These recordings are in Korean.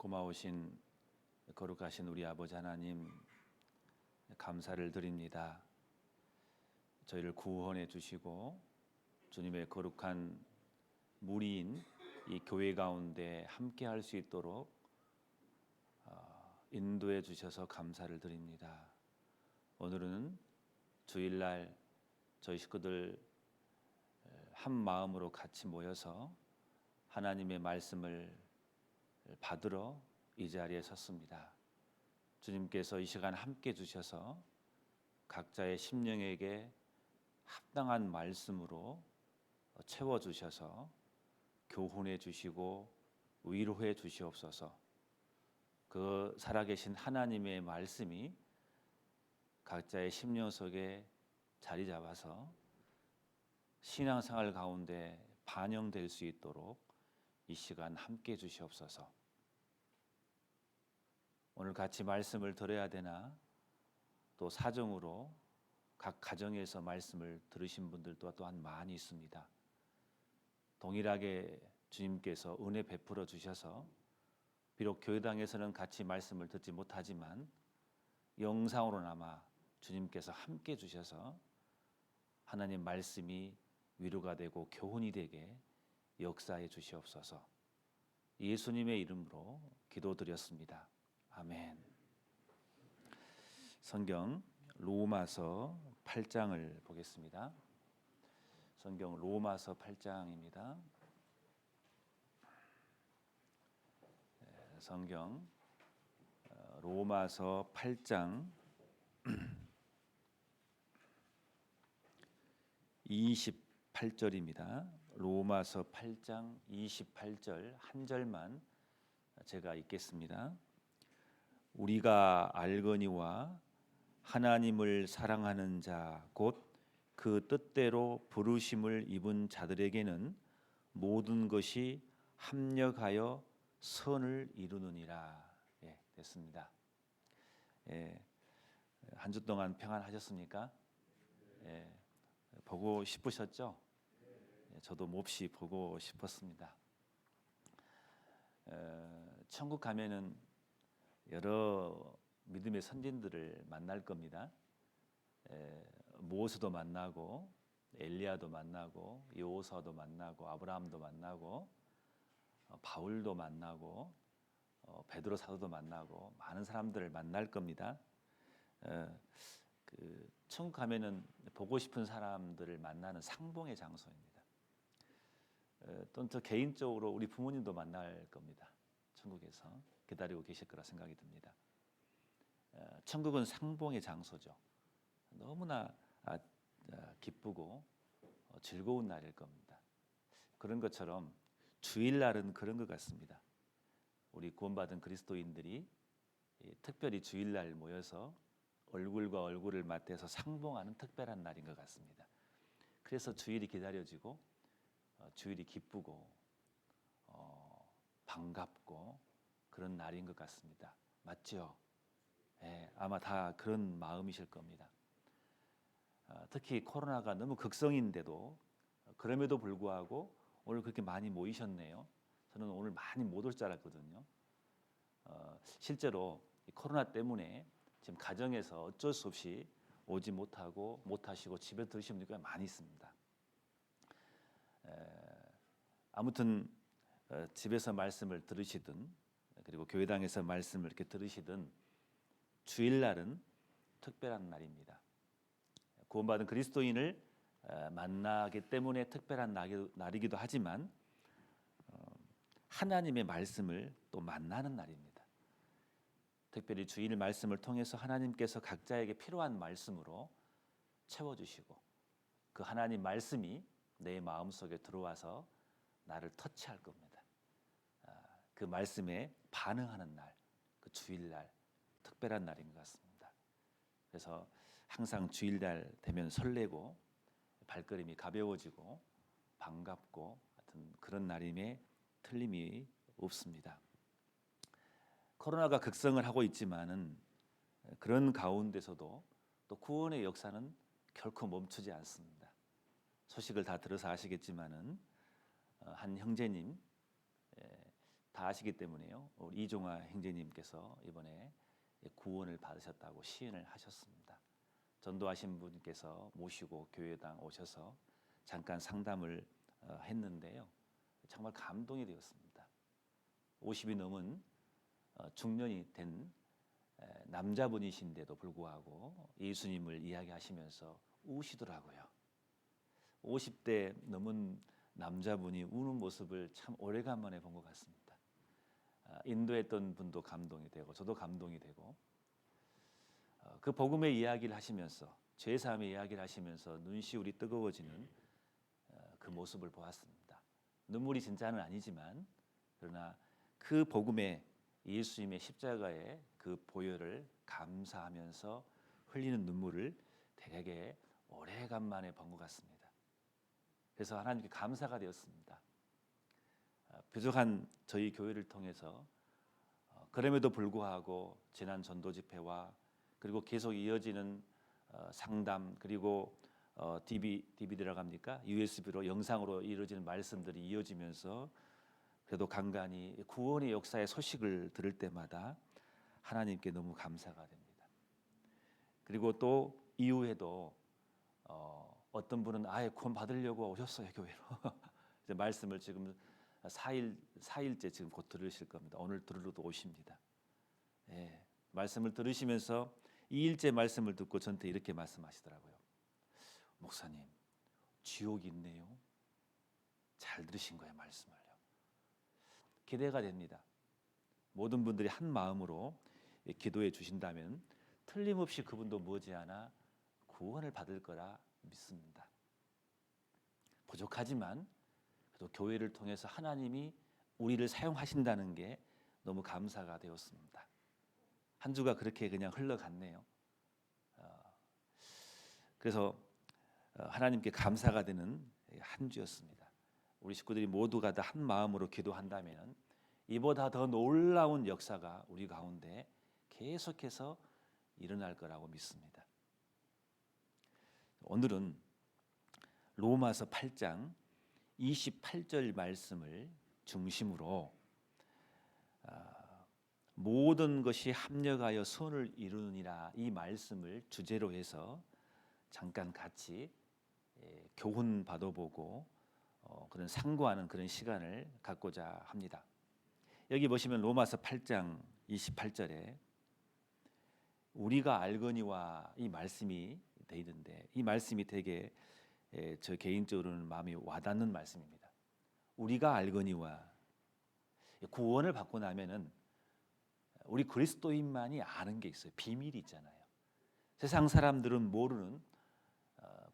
고마우신 거룩하신 우리 아버지 하나님, 감사를 드립니다. 저희를 구원해 주시고 주님의 거룩한 무리인 이 교회 가운데 함께 할 수 있도록 인도해 주셔서 감사를 드립니다. 오늘은 주일날 저희 식구들 한 마음으로 같이 모여서 하나님의 말씀을 받으러 이 자리에 섰습니다. 주님께서 이 시간 함께 주셔서 각자의 심령에게 합당한 말씀으로 채워주셔서 교훈해 주시고 위로해 주시옵소서. 그 살아계신 하나님의 말씀이 각자의 심령 속에 자리 잡아서 신앙생활 가운데 반영될 수 있도록 이 시간 함께 주시옵소서. 오늘 같이 말씀을 들어야 되나, 또 사정으로 각 가정에서 말씀을 들으신 분들도 또한 많이 있습니다. 동일하게 주님께서 은혜 베풀어 주셔서 비록 교회당에서는 같이 말씀을 듣지 못하지만 영상으로나마 주님께서 함께 주셔서 하나님 말씀이 위로가 되고 교훈이 되게 역사해 주시옵소서. 예수님의 이름으로 기도드렸습니다. 아멘. 성경 로마서 8장을 보겠습니다. 성경 로마서 8장입니다. 성경 로마서 8장 28절입니다. 로마서 8장 28절 한 절만 제가 읽겠습니다. 우리가 알거니와 하나님을 사랑하는 자 곧 그 뜻대로 부르심을 입은 자들에게는 모든 것이 합력하여 선을 이루느니라. 됐습니다. 한 주 동안 평안하셨습니까? 보고 싶으셨죠? 저도 몹시 보고 싶었습니다. 천국 가면은 여러 믿음의 선진들을 만날 겁니다. 모세도 만나고 엘리야도 만나고 여호수아도 만나고 아브라함도 만나고 바울도 만나고 베드로 사도도 만나고 많은 사람들을 만날 겁니다. 천국 가면은 보고 싶은 사람들을 만나는 상봉의 장소입니다. 또는 저 개인적으로 우리 부모님도 만날 겁니다. 천국에서 기다리고 계실 거라 생각이 듭니다. 천국은 상봉의 장소죠. 너무나 기쁘고 즐거운 날일 겁니다. 그런 것처럼 주일날은 그런 것 같습니다. 우리 구원받은 그리스도인들이 특별히 주일날 모여서 얼굴과 얼굴을 맞대서 상봉하는 특별한 날인 것 같습니다. 그래서 주일이 기다려지고 주일이 기쁘고 반갑고 그런 날인 것 같습니다. 맞죠? 아마 다 그런 마음이실 겁니다. 특히 코로나가 너무 극성인데도 그럼에도 불구하고 오늘 그렇게 많이 모이셨네요. 저는 오늘 많이 못 올 줄 알았거든요. 실제로 코로나 때문에 지금 가정에서 어쩔 수 없이 오지 못하시고 집에 들으시는 분들이 많이 있습니다. 아무튼 집에서 말씀을 들으시든 그리고 교회당에서 말씀을 이렇게 들으시든 주일날은 특별한 날입니다. 구원받은 그리스도인을 만나기 때문에 특별한 날이기도 하지만 하나님의 말씀을 또 만나는 날입니다. 특별히 주일 말씀을 통해서 하나님께서 각자에게 필요한 말씀으로 채워주시고 그 하나님 말씀이 내 마음속에 들어와서 나를 터치할 겁니다. 그 말씀에 반응하는 날, 그 주일날 특별한 날인 것 같습니다. 그래서 항상 주일날 되면 설레고 발걸음이 가벼워지고 반갑고 하여튼 그런 날임에 틀림이 없습니다. 코로나가 극성을 하고 있지만은 그런 가운데서도 또 구원의 역사는 결코 멈추지 않습니다. 소식을 다 들어서 아시겠지만은 한 형제님 다 아시기 때문에요. 우리 이종화 형제님께서 이번에 구원을 받으셨다고 시인을 하셨습니다. 전도하신 분께서 모시고 교회당 오셔서 잠깐 상담을 했는데요. 정말 감동이 되었습니다. 50이 넘은 중년이 된 남자분이신데도 불구하고 예수님을 이야기하시면서 우시더라고요. 50대 넘은 남자분이 우는 모습을 참 오래간만에 본 것 같습니다. 인도했던 분도 감동이 되고 저도 감동이 되고 그 복음의 이야기를 하시면서 죄사함의 이야기를 하시면서 눈시울이 뜨거워지는 그 모습을 보았습니다. 눈물이 진짜는 아니지만 그러나 그 복음의 예수님의 십자가의 그 보혈을 감사하면서 흘리는 눈물을 되게 오래간만에 본 것 같습니다. 그래서 하나님께 감사가 되었습니다. 부족한 저희 교회를 통해서 그럼에도 불구하고 지난 전도 집회와 그리고 계속 이어지는 상담 그리고 DVD라고 합니까? USB로 영상으로 이루어지는 말씀들이 이어지면서 그래도 간간히 구원의 역사의 소식을 들을 때마다 하나님께 너무 감사가 됩니다. 그리고 또 이후에도 어떤 분은 아예 구원 받으려고 오셨어요 교회로. 이제 말씀을 지금 4일째 지금 곧 들으실 겁니다. 오늘 들으러도 오십니다. 예, 말씀을 들으시면서 2일째 말씀을 듣고 저한테 이렇게 말씀하시더라고요. 목사님, 지옥이 있네요. 잘 들으신 거예요 말씀을요. 기대가 됩니다. 모든 분들이 한 마음으로 기도해 주신다면 틀림없이 그분도 머지않아 구원을 받을 거라 믿습니다. 부족하지만 또 교회를 통해서 하나님이 우리를 사용하신다는 게 너무 감사가 되었습니다. 한 주가 그렇게 그냥 흘러갔네요. 그래서 하나님께 감사가 되는 한 주였습니다. 우리 식구들이 모두가 다 한 마음으로 기도한다면 이보다 더 놀라운 역사가 우리 가운데 계속해서 일어날 거라고 믿습니다. 오늘은 로마서 8장 28절 말씀을 중심으로 모든 것이 합력하여 선을 이루느니라 이 말씀을 주제로 해서 잠깐 같이 교훈 받아보고 그런 상고하는 그런 시간을 갖고자 합니다. 여기 보시면 로마서 8장 28절에 우리가 알거니와 이 말씀이 돼 있는데 이 말씀이 되게 저 개인적으로는 마음이 와닿는 말씀입니다. 우리가 알거니와 구원을 받고 나면은 우리 그리스도인만이 아는 게 있어요. 비밀이 있잖아요. 세상 사람들은 모르는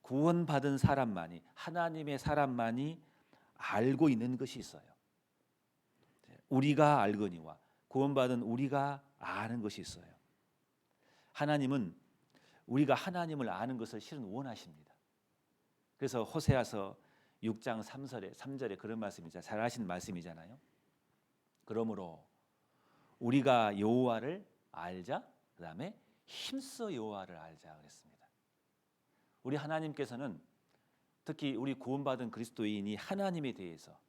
구원받은 사람만이 하나님의 사람만이 알고 있는 것이 있어요. 우리가 알거니와 구원받은 우리가 아는 것이 있어요. 하나님은 우리가 하나님을 아는 것을 실은 원하십니다. 그래서 호세아서 6장 3절에 그런 말씀이잖아요. 잘 아시는 말씀이잖아요. 그러므로 우리가 여호와를 알자. 그다음에 힘써 여호와를 알자 그랬습니다. 우리 하나님께서는 특히 우리 구원받은 그리스도인이 하나님에 대해서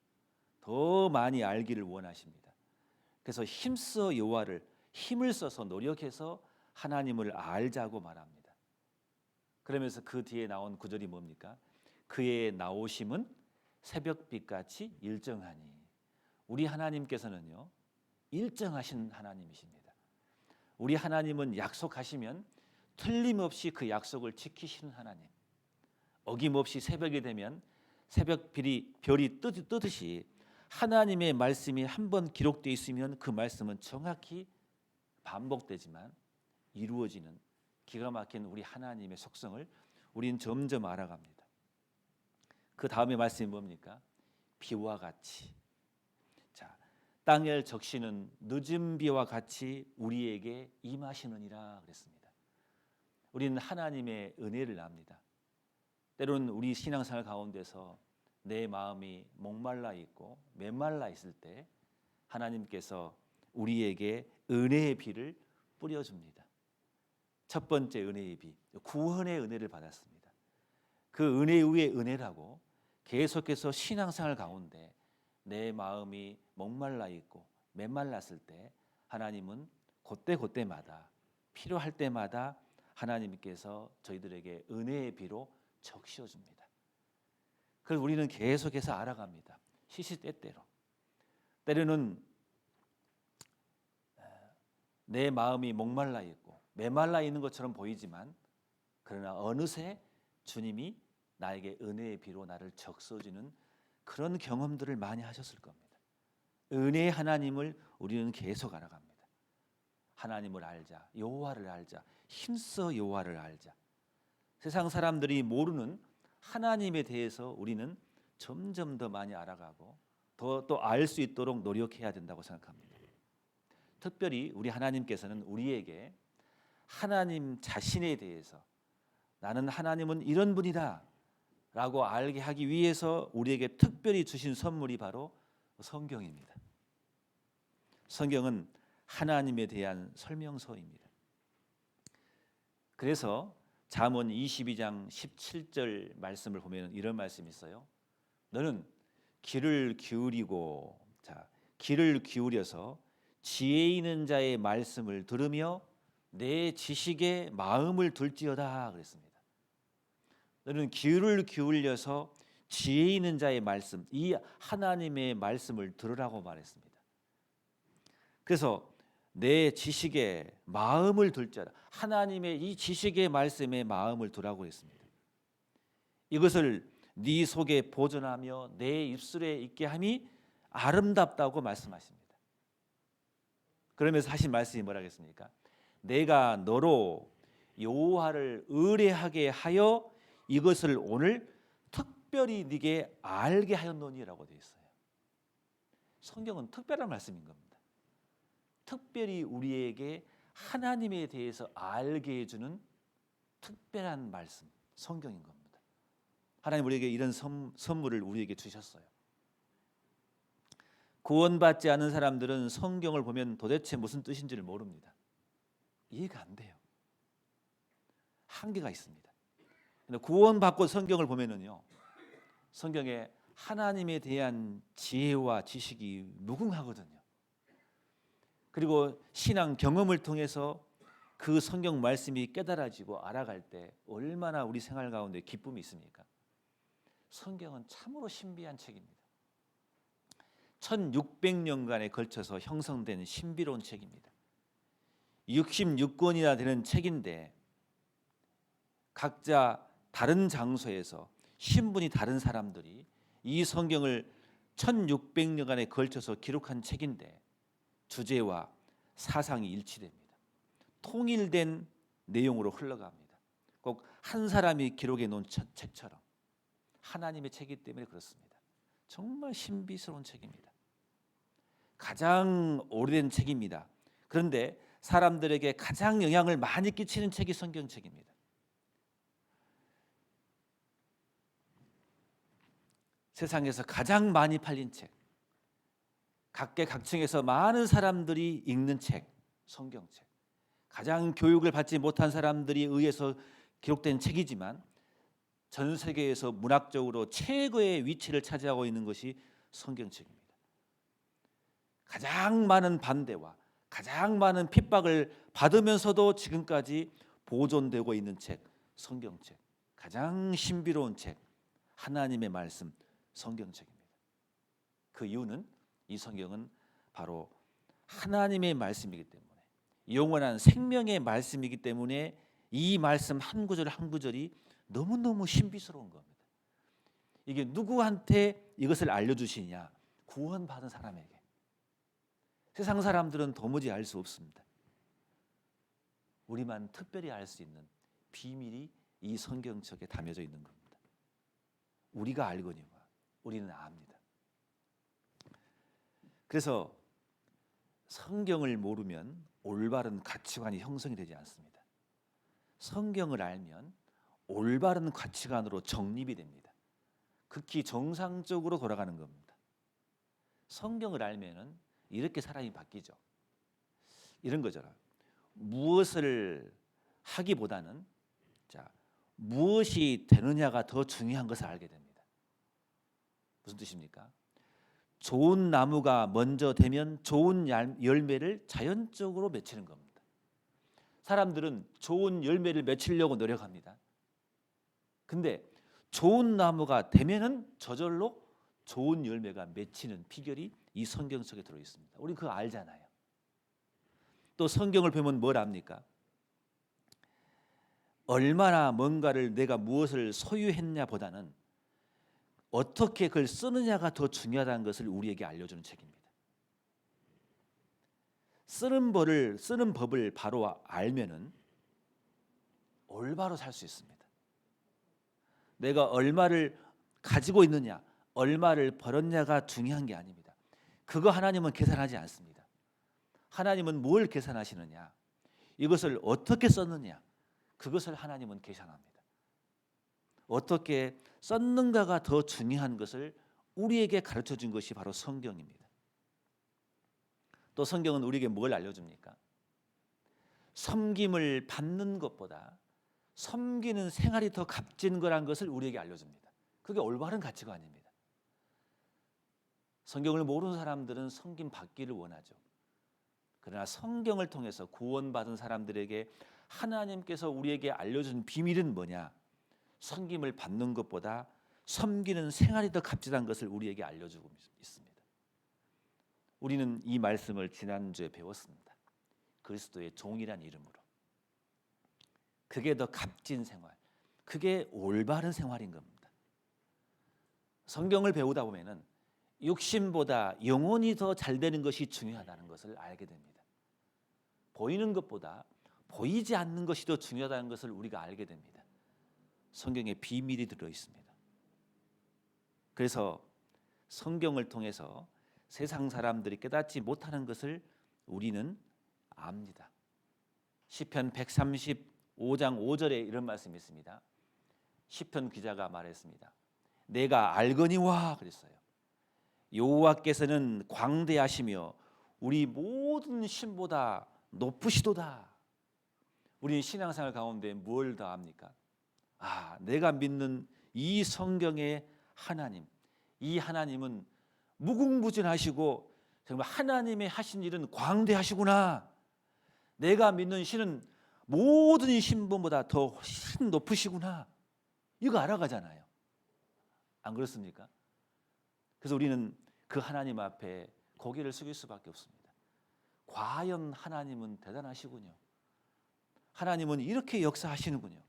더 많이 알기를 원하십니다. 그래서 힘써 여호와를 힘을 써서 노력해서 하나님을 알자고 말합니다. 그러면서 그 뒤에 나온 구절이 뭡니까? 그의 나오심은 새벽빛같이 일정하니. 우리 하나님께서는요 일정하신 하나님이십니다. 우리 하나님은 약속하시면 틀림없이 그 약속을 지키시는 하나님. 어김없이 새벽이 되면 새벽 별이 뜨듯이 하나님의 말씀이 한번 기록되어 있으면 그 말씀은 정확히 반복되지만 이루어지는 기가 막힌 우리 하나님의 속성을 우리는 점점 알아갑니다. 그 다음에 말씀이 뭡니까? 비와 같이. 자, 땅을 적시는 늦은 비와 같이 우리에게 임하시느니라 그랬습니다. 우리는 하나님의 은혜를 압니다. 때로는 우리 신앙생활 가운데서 내 마음이 목말라 있고 메말라 있을 때 하나님께서 우리에게 은혜의 비를 뿌려줍니다. 첫 번째 은혜의 비, 구원의 은혜를 받았습니다. 그 은혜 위에 은혜라고 계속해서 신앙생활 가운데 내 마음이 목말라 있고 메말랐을 때 하나님은 그때마다 필요할 때마다 하나님께서 저희들에게 은혜의 비로 적시어 줍니다. 그걸 우리는 계속해서 알아갑니다. 시시때때로. 때로는 내 마음이 목말라 있고 메말라 있는 것처럼 보이지만 그러나 어느새 주님이 나에게 은혜의 비로 나를 적셔주는 그런 경험들을 많이 하셨을 겁니다. 은혜의 하나님을 우리는 계속 알아갑니다. 하나님을 알자, 여호와를 알자, 힘써 여호와를 알자. 세상 사람들이 모르는 하나님에 대해서 우리는 점점 더 많이 알아가고 더 알 수 있도록 노력해야 된다고 생각합니다. 특별히 우리 하나님께서는 우리에게 하나님 자신에 대해서 나는 하나님은 이런 분이다 라고 알게 하기 위해서 우리에게 특별히 주신 선물이 바로 성경입니다. 성경은 하나님에 대한 설명서입니다. 그래서 잠언 22장 17절 말씀을 보면 이런 말씀이 있어요. 너는 귀를 기울여서 지혜 있는 자의 말씀을 들으며 내 지식에 마음을 둘지어다 그랬습니다. 너는 귀를 기울여서 지혜 있는 자의 말씀, 이 하나님의 말씀을 들으라고 말했습니다. 그래서 내 지식에 마음을 둘지어다. 하나님의 이 지식의 말씀에 마음을 두라고 했습니다. 이것을 네 속에 보존하며 내 입술에 있게 함이 아름답다고 말씀하십니다. 그러면서 하신 말씀이 뭐라겠습니까? 내가 너로 여호와를 의뢰하게 하여 이것을 오늘 특별히 네게 알게 하였노니라고 되어 있어요. 성경은 특별한 말씀인 겁니다. 특별히 우리에게 하나님에 대해서 알게 해주는 특별한 말씀, 성경인 겁니다. 하나님 우리에게 이런 선물을 우리에게 주셨어요. 구원받지 않은 사람들은 성경을 보면 도대체 무슨 뜻인지를 모릅니다. 이해가 안 돼요. 한계가 있습니다. 구원받고 성경을 보면은요, 성경에 하나님에 대한 지혜와 지식이 무궁하거든요. 그리고 신앙 경험을 통해서 그 성경 말씀이 깨달아지고 알아갈 때 얼마나 우리 생활 가운데 기쁨이 있습니까? 성경은 참으로 신비한 책입니다. 1600년간에 걸쳐서 형성된 신비로운 책입니다. 66권이나 되는 책인데 각자 다른 장소에서 신분이 다른 사람들이 이 성경을 1600년간에 걸쳐서 기록한 책인데 주제와 사상이 일치됩니다. 통일된 내용으로 흘러갑니다. 꼭 한 사람이 기록해 놓은 책처럼 하나님의 책이기 때문에 그렇습니다. 정말 신비스러운 책입니다. 가장 오래된 책입니다. 그런데 사람들에게 가장 영향을 많이 끼치는 책이 성경책입니다. 세상에서 가장 많이 팔린 책, 각계각층에서 많은 사람들이 읽는 책, 성경책. 가장 교육을 받지 못한 사람들이 의해서 기록된 책이지만 전 세계에서 문학적으로 최고의 위치를 차지하고 있는 것이 성경책입니다. 가장 많은 반대와 가장 많은 핍박을 받으면서도 지금까지 보존되고 있는 책, 성경책. 가장 신비로운 책, 하나님의 말씀, 성경책입니다. 그 이유는 이 성경은 바로 하나님의 말씀이기 때문에, 영원한 생명의 말씀이기 때문에 이 말씀 한 구절 한 구절이 너무너무 신비스러운 겁니다. 이게 누구한테 이것을 알려주시냐? 구원받은 사람에게. 세상 사람들은 도무지 알 수 없습니다. 우리만 특별히 알 수 있는 비밀이 이 성경책에 담겨져 있는 겁니다. 우리가 알거니와 우리는 압니다. 그래서 성경을 모르면 올바른 가치관이 형성이 되지 않습니다. 성경을 알면 올바른 가치관으로 정립이 됩니다. 극히 정상적으로 돌아가는 겁니다. 성경을 알면은 이렇게 사람이 바뀌죠. 이런 거잖아. 무엇을 하기보다는 무엇이 되느냐가 더 중요한 것을 알게 됩니다. 무슨 뜻입니까? 좋은 나무가 먼저 되면 좋은 열매를 자연적으로 맺히는 겁니다. 사람들은 좋은 열매를 맺히려고 노력합니다. 근데 좋은 나무가 되면은 저절로 좋은 열매가 맺히는 비결이 이 성경 속에 들어 있습니다. 우리 그거 알잖아요. 또 성경을 보면 뭘 압니까? 얼마나 뭔가를 내가 무엇을 소유했냐보다는 어떻게 그걸 쓰느냐가 더 중요하다는 것을 우리에게 알려주는 책입니다. 쓰는 법을 바로 알면은 올바로 살 수 있습니다. 내가 얼마를 가지고 있느냐, 얼마를 벌었냐가 중요한 게 아닙니다. 그거 하나님은 계산하지 않습니다. 하나님은 뭘 계산하시느냐, 이것을 어떻게 썼느냐, 그것을 하나님은 계산합니다. 어떻게 썼는가가 더 중요한 것을 우리에게 가르쳐 준 것이 바로 성경입니다. 또 성경은 우리에게 뭘 알려줍니까? 섬김을 받는 것보다 섬기는 생활이 더 값진 거란 것을 우리에게 알려줍니다. 그게 올바른 가치관입니다. 성경을 모르는 사람들은 섬김 받기를 원하죠. 그러나 성경을 통해서 구원받은 사람들에게 하나님께서 우리에게 알려준 비밀은 뭐냐? 섬김을 받는 것보다 섬기는 생활이 더 값지다는 것을 우리에게 알려주고 있습니다. 우리는 이 말씀을 지난주에 배웠습니다. 그리스도의 종이란 이름으로. 그게 더 값진 생활, 그게 올바른 생활인 겁니다. 성경을 배우다 보면은 육신보다 영혼이 더 잘 되는 것이 중요하다는 것을 알게 됩니다. 보이는 것보다 보이지 않는 것이 더 중요하다는 것을 우리가 알게 됩니다. 성경에 비밀이 들어 있습니다. 그래서 성경을 통해서 세상 사람들이 깨닫지 못하는 것을 우리는 압니다. 시편 135장 5절에 이런 말씀이 있습니다. 시편 기자가 말했습니다. 내가 알거니와 그랬어요. 여호와께서는 광대하시며 우리 모든 신보다 높으시도다. 우리는 신앙생활 가운데 뭘 더 압니까? 내가 믿는 이 성경의 하나님, 이 하나님은 무궁무진하시고 정말 하나님의 하신 일은 광대하시구나. 내가 믿는 신은 모든 신분보다 더 훨씬 높으시구나. 이거 알아가잖아요. 안 그렇습니까? 그래서 우리는 그 하나님 앞에 고개를 숙일 수밖에 없습니다. 과연 하나님은 대단하시군요. 하나님은 이렇게 역사하시는군요.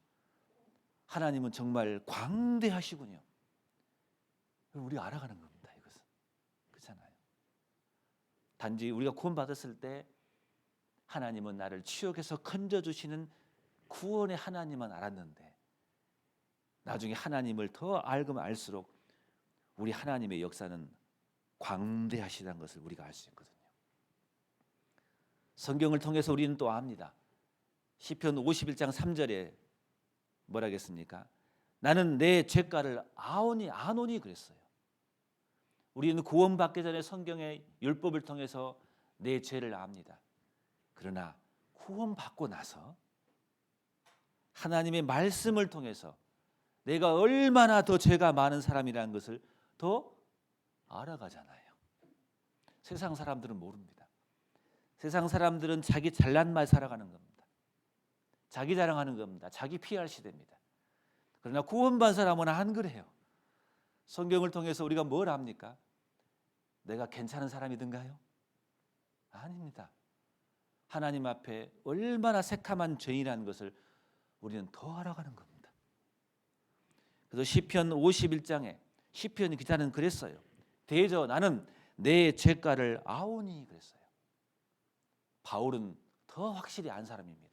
하나님은 정말 광대하시군요. 우리가 알아가는 겁니다. 이것은 그렇잖아요. 단지 우리가 구원받았을 때 하나님은 나를 치욕에서 건져주시는 구원의 하나님만 알았는데 나중에 하나님을 더 알면 알수록 우리 하나님의 역사는 광대하시다는 것을 우리가 알 수 있거든요. 성경을 통해서 우리는 또 압니다. 시편 51장 3절에 뭐라 했습니까? 나는 내 죄가를 아노니 그랬어요. 우리는 구원받기 전에 성경의 율법을 통해서 내 죄를 압니다. 그러나 구원받고 나서 하나님의 말씀을 통해서 내가 얼마나 더 죄가 많은 사람이라는 것을 더 알아가잖아요. 세상 사람들은 모릅니다. 세상 사람들은 자기 잘난 말 살아가는 겁니다. 자기 자랑하는 겁니다. 자기 PR 시대입니다. 그러나 구원받은 사람은 안 그래요. 성경을 통해서 우리가 뭘 압니까? 내가 괜찮은 사람이든가요? 아닙니다. 하나님 앞에 얼마나 새카만 죄인이라는 것을 우리는 더 알아가는 겁니다. 그래서 시편 51장에 시편 기자는 그랬어요. 대저 나는 내 죄가를 아오니 그랬어요. 바울은 더 확실히 안 사람입니다.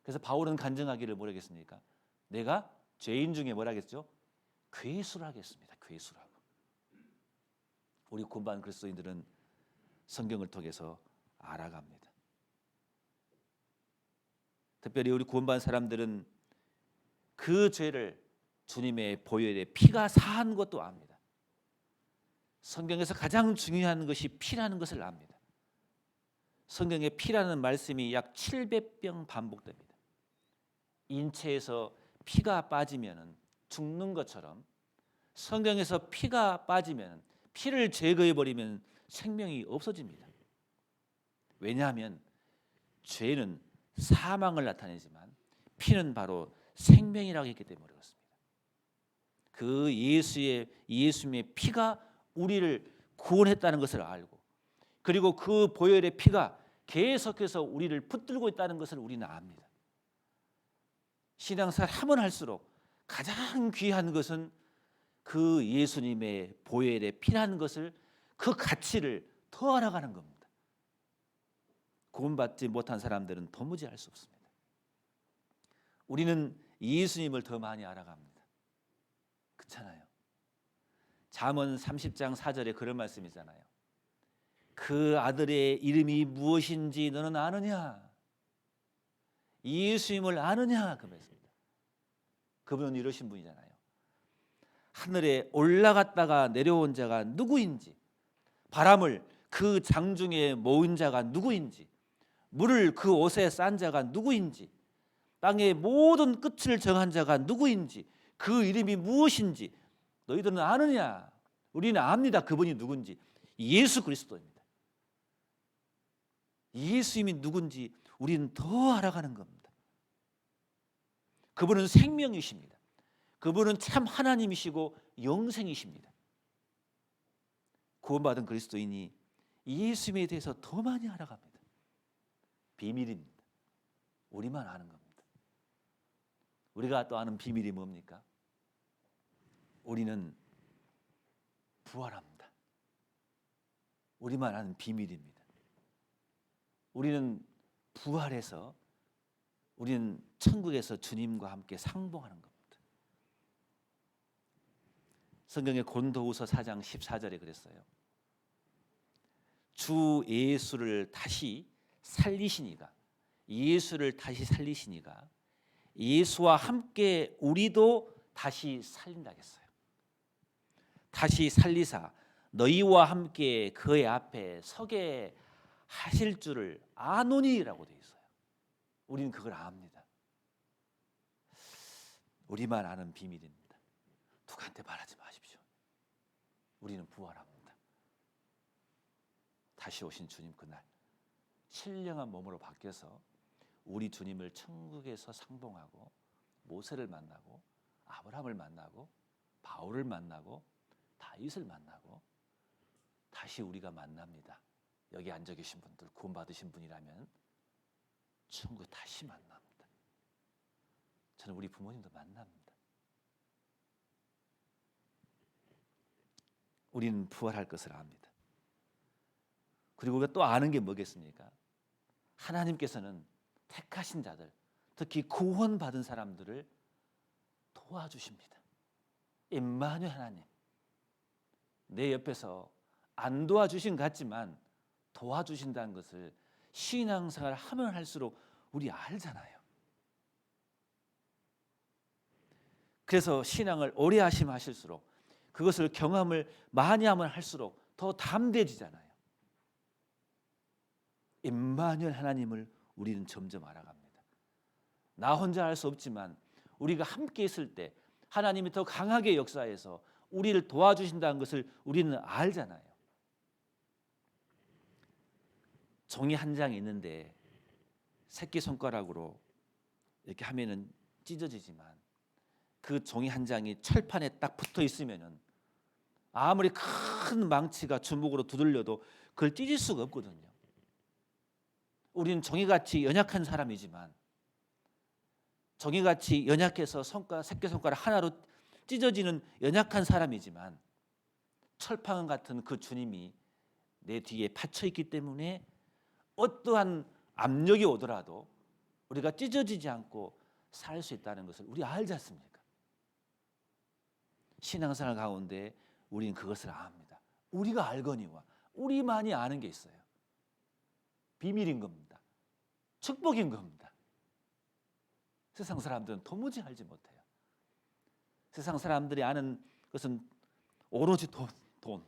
그래서 바울은 간증하기를 뭐라겠습니까? 내가 죄인 중에 뭐라겠죠? 괴수라겠습니다. 괴수라고. 우리 구원받은 그리스도인들은 성경을 통해서 알아갑니다. 특별히 우리 구원받은 사람들은 그 죄를 주님의 보혈에 피가 사한 것도 압니다. 성경에서 가장 중요한 것이 피라는 것을 압니다. 성경에 피라는 말씀이 약 700번 반복됩니다. 인체에서 피가 빠지면 죽는 것처럼 성경에서 피가 빠지면 피를 제거해 버리면 생명이 없어집니다. 왜냐하면 죄는 사망을 나타내지만 피는 바로 생명이라고 했기 때문에 그렇습니다. 그 예수님의 피가 우리를 구원했다는 것을 알고, 그리고 그 보혈의 피가 계속해서 우리를 붙들고 있다는 것을 우리는 압니다. 신앙생활 하면 할수록 가장 귀한 것은 그 예수님의 보혈의 피라는 것을, 그 가치를 더 알아가는 겁니다. 구원받지 못한 사람들은 도무지 알 수 없습니다. 우리는 예수님을 더 많이 알아갑니다. 그렇잖아요. 잠언 30장 4절에 그런 말씀이 있잖아요. 그 아들의 이름이 무엇인지 너는 아느냐? 예수님을 아느냐? 그 말씀입니다. 그분은 이러신 분이잖아요. 하늘에 올라갔다가 내려온 자가 누구인지, 바람을 그 장중에 모은 자가 누구인지, 물을 그 옷에 싼 자가 누구인지, 땅의 모든 끝을 정한 자가 누구인지, 그 이름이 무엇인지 너희들은 아느냐? 우리는 압니다. 그분이 누군지. 예수 그리스도입니다. 예수님이 누군지 우리는 더 알아가는 겁니다. 그분은 생명이십니다. 그분은 참 하나님이시고 영생이십니다. 구원받은 그리스도인이 예수님에 대해서 더 많이 알아갑니다. 비밀입니다. 우리만 아는 겁니다. 우리가 또 아는 비밀이 뭡니까? 우리는 부활합니다. 우리만 아는 비밀입니다. 우리는 부활해서 우리는 천국에서 주님과 함께 상봉하는 겁니다. 성경의 고린도후서 4장 14절에 그랬어요. 주 예수를 다시 살리시니가, 예수를 다시 살리시니가 예수와 함께 우리도 다시 살린다겠어요. 다시 살리사 너희와 함께 그의 앞에 서게 하실 줄을 아노니라고 되어 있어요. 우리는 그걸 압니다. 우리만 아는 비밀입니다. 누구한테 말하지 마십시오. 우리는 부활합니다. 다시 오신 주님 그날 신령한 몸으로 바뀌어서 우리 주님을 천국에서 상봉하고, 모세를 만나고, 아브라함을 만나고, 바울을 만나고, 다윗을 만나고, 다시 우리가 만납니다. 여기 앉아 계신 분들, 구원받으신 분이라면 천국에 다시 만납니다. 저는 우리 부모님도 만납니다. 우리는 부활할 것을 압니다. 그리고 우리가 또 아는 게 뭐겠습니까? 하나님께서는 택하신 자들, 특히 구원받은 사람들을 도와주십니다. 임마누엘 하나님, 내 옆에서 안 도와주신 것 같지만 도와주신다는 것을 신앙생활을 하면 할수록 우리 알잖아요. 그래서 신앙을 오래 하시면 하실수록, 그것을 경험을 많이 하면 할수록 더 담대해지잖아요. 임마누엘 하나님을 우리는 점점 알아갑니다. 나 혼자 할 수 없지만 우리가 함께 있을 때 하나님이 더 강하게 역사해서 우리를 도와주신다는 것을 우리는 알잖아요. 종이 한 장이 있는데 새끼손가락으로 이렇게 하면은 찢어지지만 그 종이 한 장이 철판에 딱 붙어 있으면은 아무리 큰 망치가 주먹으로 두들려도 그걸 찢을 수가 없거든요. 우리는 종이같이 연약한 사람이지만, 종이같이 연약해서 새끼손가락 하나로 찢어지는 연약한 사람이지만, 철판 같은 그 주님이 내 뒤에 받쳐 있기 때문에 어떠한 압력이 오더라도 우리가 찢어지지 않고 살 수 있다는 것을 우리 알지 않습니까? 신앙생활 가운데 우리는 그것을 압니다. 우리가 알거니와 우리만이 아는 게 있어요. 비밀인 겁니다. 축복인 겁니다. 세상 사람들은 도무지 알지 못해요. 세상 사람들이 아는 것은 오로지 돈.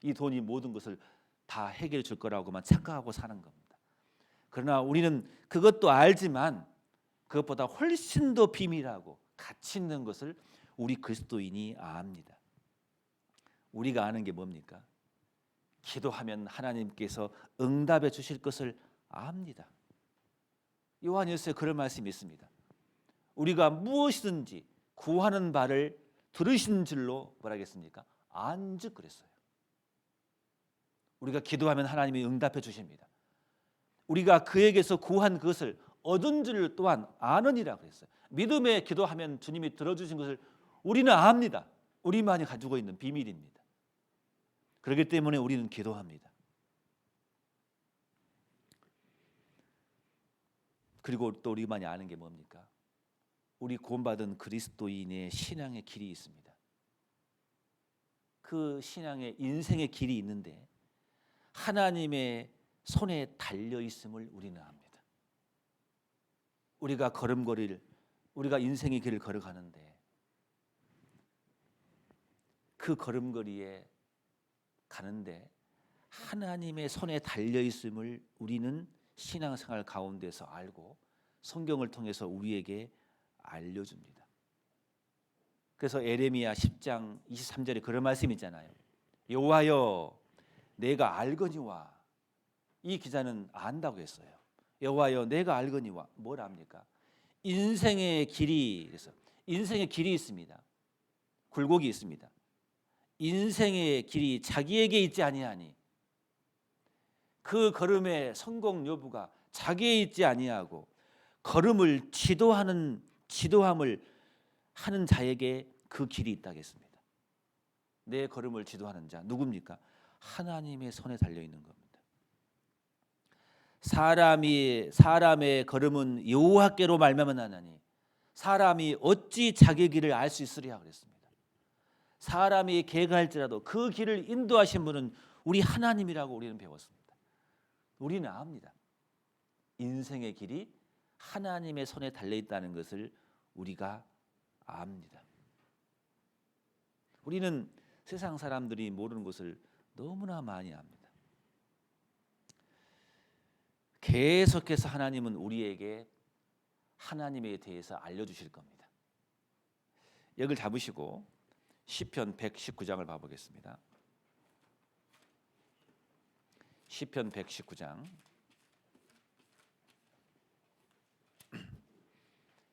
이 돈이 모든 것을 다 해결해 줄 거라고만 착각하고 사는 겁니다. 그러나 우리는 그것도 알지만 그것보다 훨씬 더 비밀하고 가치 있는 것을 우리 그리스도인이 압니다. 우리가 아는 게 뭡니까? 기도하면 하나님께서 응답해 주실 것을 압니다. 요한일서에 그런 말씀이 있습니다. 우리가 무엇이든지 구하는 바를 들으신 줄로 뭐라 하겠습니까? 안즉 그랬어요. 우리가 기도하면 하나님이 응답해 주십니다. 우리가 그에게서 구한 그것을 얻은 줄 또한 아느니라 그랬어요. 믿음에 기도하면 주님이 들어주신 것을 우리는 압니다. 우리만이 가지고 있는 비밀입니다. 그렇기 때문에 우리는 기도합니다. 그리고 또 우리만이 아는 게 뭡니까? 우리 구원받은 그리스도인의 신앙의 길이 있습니다. 그 신앙의 인생의 길이 있는데 하나님의 손에 달려 있음을 우리는 압니다. 우리가 우리가 인생의 길을 걸어가는데 그 걸음걸이에 가는데 하나님의 손에 달려 있음을 우리는 신앙생활 가운데서 알고 성경을 통해서 우리에게 알려줍니다. 그래서 예레미야 10장 23절에 그런 말씀이 있잖아요. 여호와여 내가 알거니와. 이 기자는 안다고 했어요. 여호와여 내가 알거니와. 뭘 압니까? 인생의 길이, 그래서 인생의 길이 있습니다. 굴곡이 있습니다. 인생의 길이 자기에게 있지 아니하니 그 걸음의 성공 여부가 자기에 있지 아니하고 걸음을 지도함을 하는 자에게 그 길이 있다겠습니다. 내 걸음을 지도하는 자 누굽니까? 하나님의 손에 달려 있는 겁니다. 사람의 걸음은 여호와께로 말미암아 나나니 사람이 어찌 자기 길을 알 수 있으리야 그랬습니다. 사람이 개갈지라도 그 길을 인도하신 분은 우리 하나님이라고 우리는 배웠습니다. 우리는 압니다. 인생의 길이 하나님의 손에 달려 있다는 것을 우리가 압니다. 우리는 세상 사람들이 모르는 것을 너무나 많이 압니다. 계속해서 하나님은 우리에게 하나님에 대해서 알려주실 겁니다. 여기를 잡으시고 시편 119장을 봐보겠습니다. 시편 119장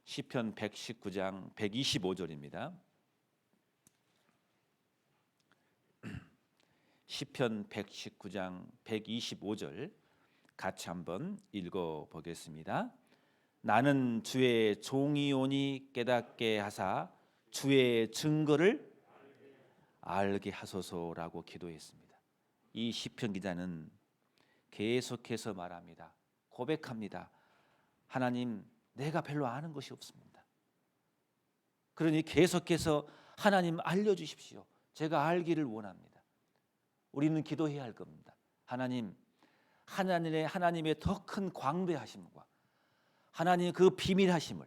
시편 119장 125절입니다. 시편 119장 125절 같이 한번 읽어보겠습니다. 나는 주의 종이오니 깨닫게 하사 주의 증거를 알게 하소서라고 기도했습니다. 이 시편 기자는 계속해서 말합니다. 고백합니다. 하나님, 내가 별로 아는 것이 없습니다. 그러니 계속해서 하나님 알려주십시오. 제가 알기를 원합니다. 우리는 기도해야 할 겁니다. 하나님의 더 큰 광대하심과 하나님의 그 비밀하심을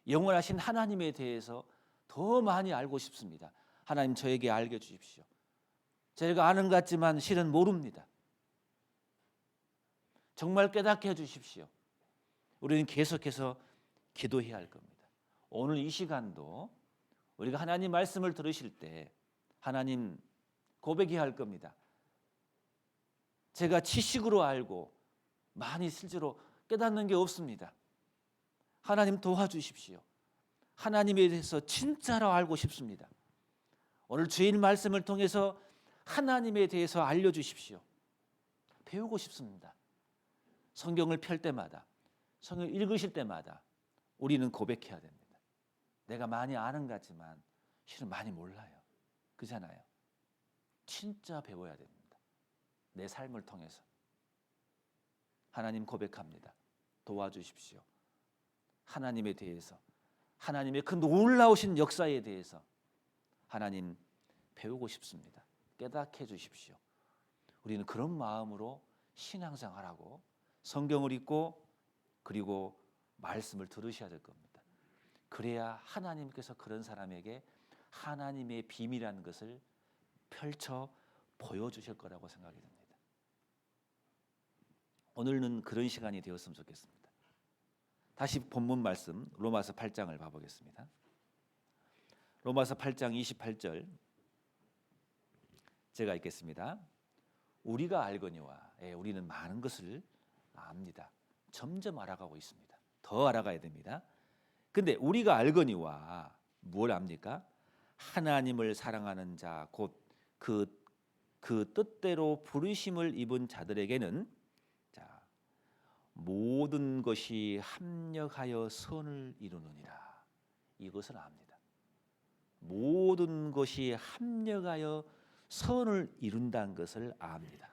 영원하신 하나님에 대해서 더 많이 알고 싶습니다. 하나님 저에게 알게 주십시오. 제가 아는 것 같지만 실은 모릅니다. 정말 깨닫게 해주십시오. 우리는 계속해서 기도해야 할 겁니다. 오늘 이 시간도 우리가 하나님 말씀을 들으실 때 하나님 고백해야 할 겁니다. 제가 지식으로 알고 많이 실제로 깨닫는 게 없습니다. 하나님 도와주십시오. 하나님에 대해서 진짜로 알고 싶습니다. 오늘 주일 말씀을 통해서 하나님에 대해서 알려주십시오. 배우고 싶습니다. 성경을 펼 때마다, 성경을 읽으실 때마다 우리는 고백해야 됩니다. 내가 많이 아는 것 같지만 실은 많이 몰라요. 그렇잖아요. 진짜 배워야 됩니다. 내 삶을 통해서. 하나님 고백합니다. 도와주십시오. 하나님에 대해서, 하나님의 그 놀라우신 역사에 대해서 하나님 배우고 싶습니다. 깨닫게 해주십시오. 우리는 그런 마음으로 신앙생활하고 성경을 읽고 그리고 말씀을 들으셔야 될 겁니다. 그래야 하나님께서 그런 사람에게 하나님의 비밀이라는 것을 펼쳐 보여주실 거라고 생각이 듭니다. 오늘은 그런 시간이 되었으면 좋겠습니다. 다시 본문 말씀 로마서 8장을 봐보겠습니다. 로마서 8장 28절 제가 읽겠습니다. 우리가 알거니와, 우리는 많은 것을 압니다. 점점 알아가고 있습니다. 더 알아가야 됩니다. 근데 우리가 알거니와 뭘 압니까? 하나님을 사랑하는 자, 곧 그 뜻대로 부르심을 입은 자들에게는 자, 모든 것이 합력하여 선을 이루느니라. 이것을 압니다. 모든 것이 합력하여 선을 이룬다는 것을 압니다.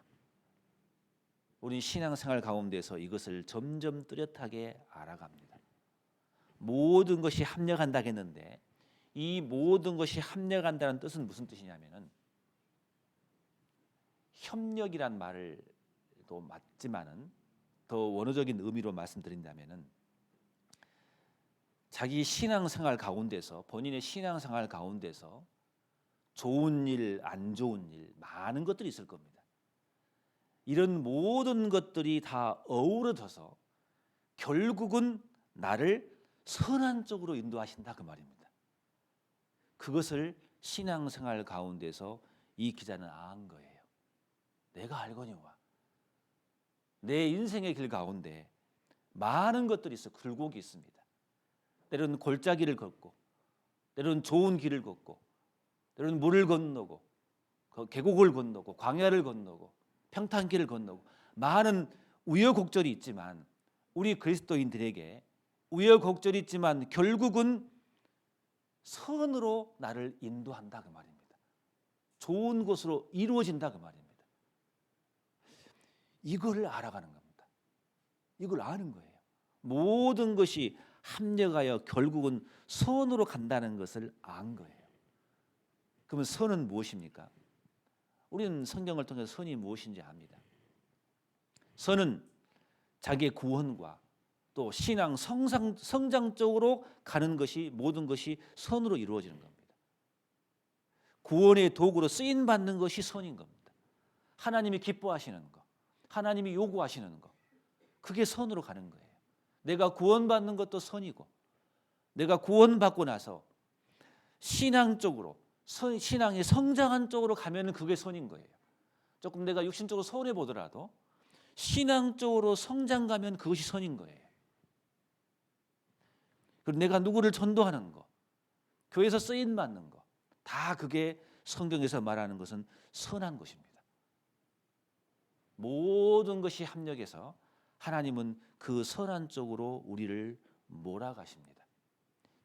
우리 신앙생활 가운데서 이것을 점점 뚜렷하게 알아갑니다. 모든 것이 합력한다 했는데 이 모든 것이 합력한다는 뜻은 무슨 뜻이냐면은 협력이란 말도 맞지만은 더 원어적인 의미로 말씀드린다면은 자기 신앙생활 가운데서 본인의 신앙생활 가운데서 좋은 일, 안 좋은 일 많은 것들이 있을 겁니다. 이런 모든 것들이 다 어우러져서 결국은 나를 선한 쪽으로 인도하신다 그 말입니다. 그것을 신앙생활 가운데서 이 기자는 안 거예요. 내가 알거니와 내 인생의 길 가운데 많은 것들이 있어. 굴곡이 있습니다. 때로는 골짜기를 걷고 때로는 좋은 길을 걷고 때로는 물을 건너고 계곡을 건너고 광야를 건너고 평탄길을 건너고 많은 우여곡절이 있지만 우리 그리스도인들에게 우여곡절이 있지만 결국은 선으로 나를 인도한다 그 말입니다. 좋은 곳으로 이루어진다 그 말입니다. 이걸 알아가는 겁니다. 이걸 아는 거예요. 모든 것이 합력하여 결국은 선으로 간다는 것을 안 거예요. 그러면 선은 무엇입니까? 우리는 성경을 통해서 선이 무엇인지 압니다. 선은 자기의 구원과 또 신앙 성장 쪽으로 가는 것이 모든 것이 선으로 이루어지는 겁니다. 구원의 도구로 쓰임 받는 것이 선인 겁니다. 하나님이 기뻐하시는 것, 하나님이 요구하시는 것, 그게 선으로 가는 거예요. 내가 구원받는 것도 선이고 내가 구원받고 나서 신앙 쪽으로 신앙이 성장한 쪽으로 가면 그게 선인 거예요. 조금 내가 육신적으로 손해 보더라도 신앙 쪽으로 성장 가면 그것이 선인 거예요. 그리고 내가 누구를 전도하는 거, 교회에서 쓰임 받는 거, 다 그게 성경에서 말하는 것은 선한 것입니다. 모든 것이 합력해서 하나님은 그 선한 쪽으로 우리를 몰아가십니다.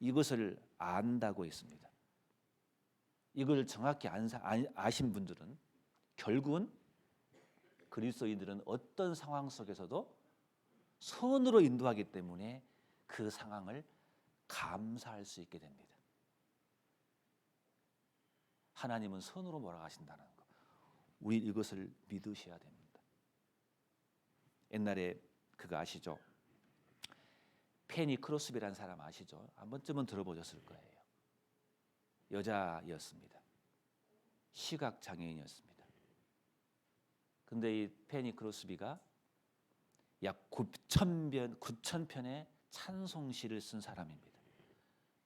이것을 안다고 했습니다. 이걸 정확히 아신 분들은 결국은 그리스도인들은 어떤 상황 속에서도 선으로 인도하기 때문에 그 상황을 감사할 수 있게 됩니다. 하나님은 선으로 몰아가신다는 것, 우리 이것을 믿으셔야 됩니다. 옛날에 그거 아시죠? 페니 크로스비라는 사람 아시죠? 한 번쯤은 들어보셨을 거예요. 여자였습니다. 시각 장애인이었습니다. 근데 이 페니 크로스비가 약 9,000편의 찬송시를 쓴 사람입니다.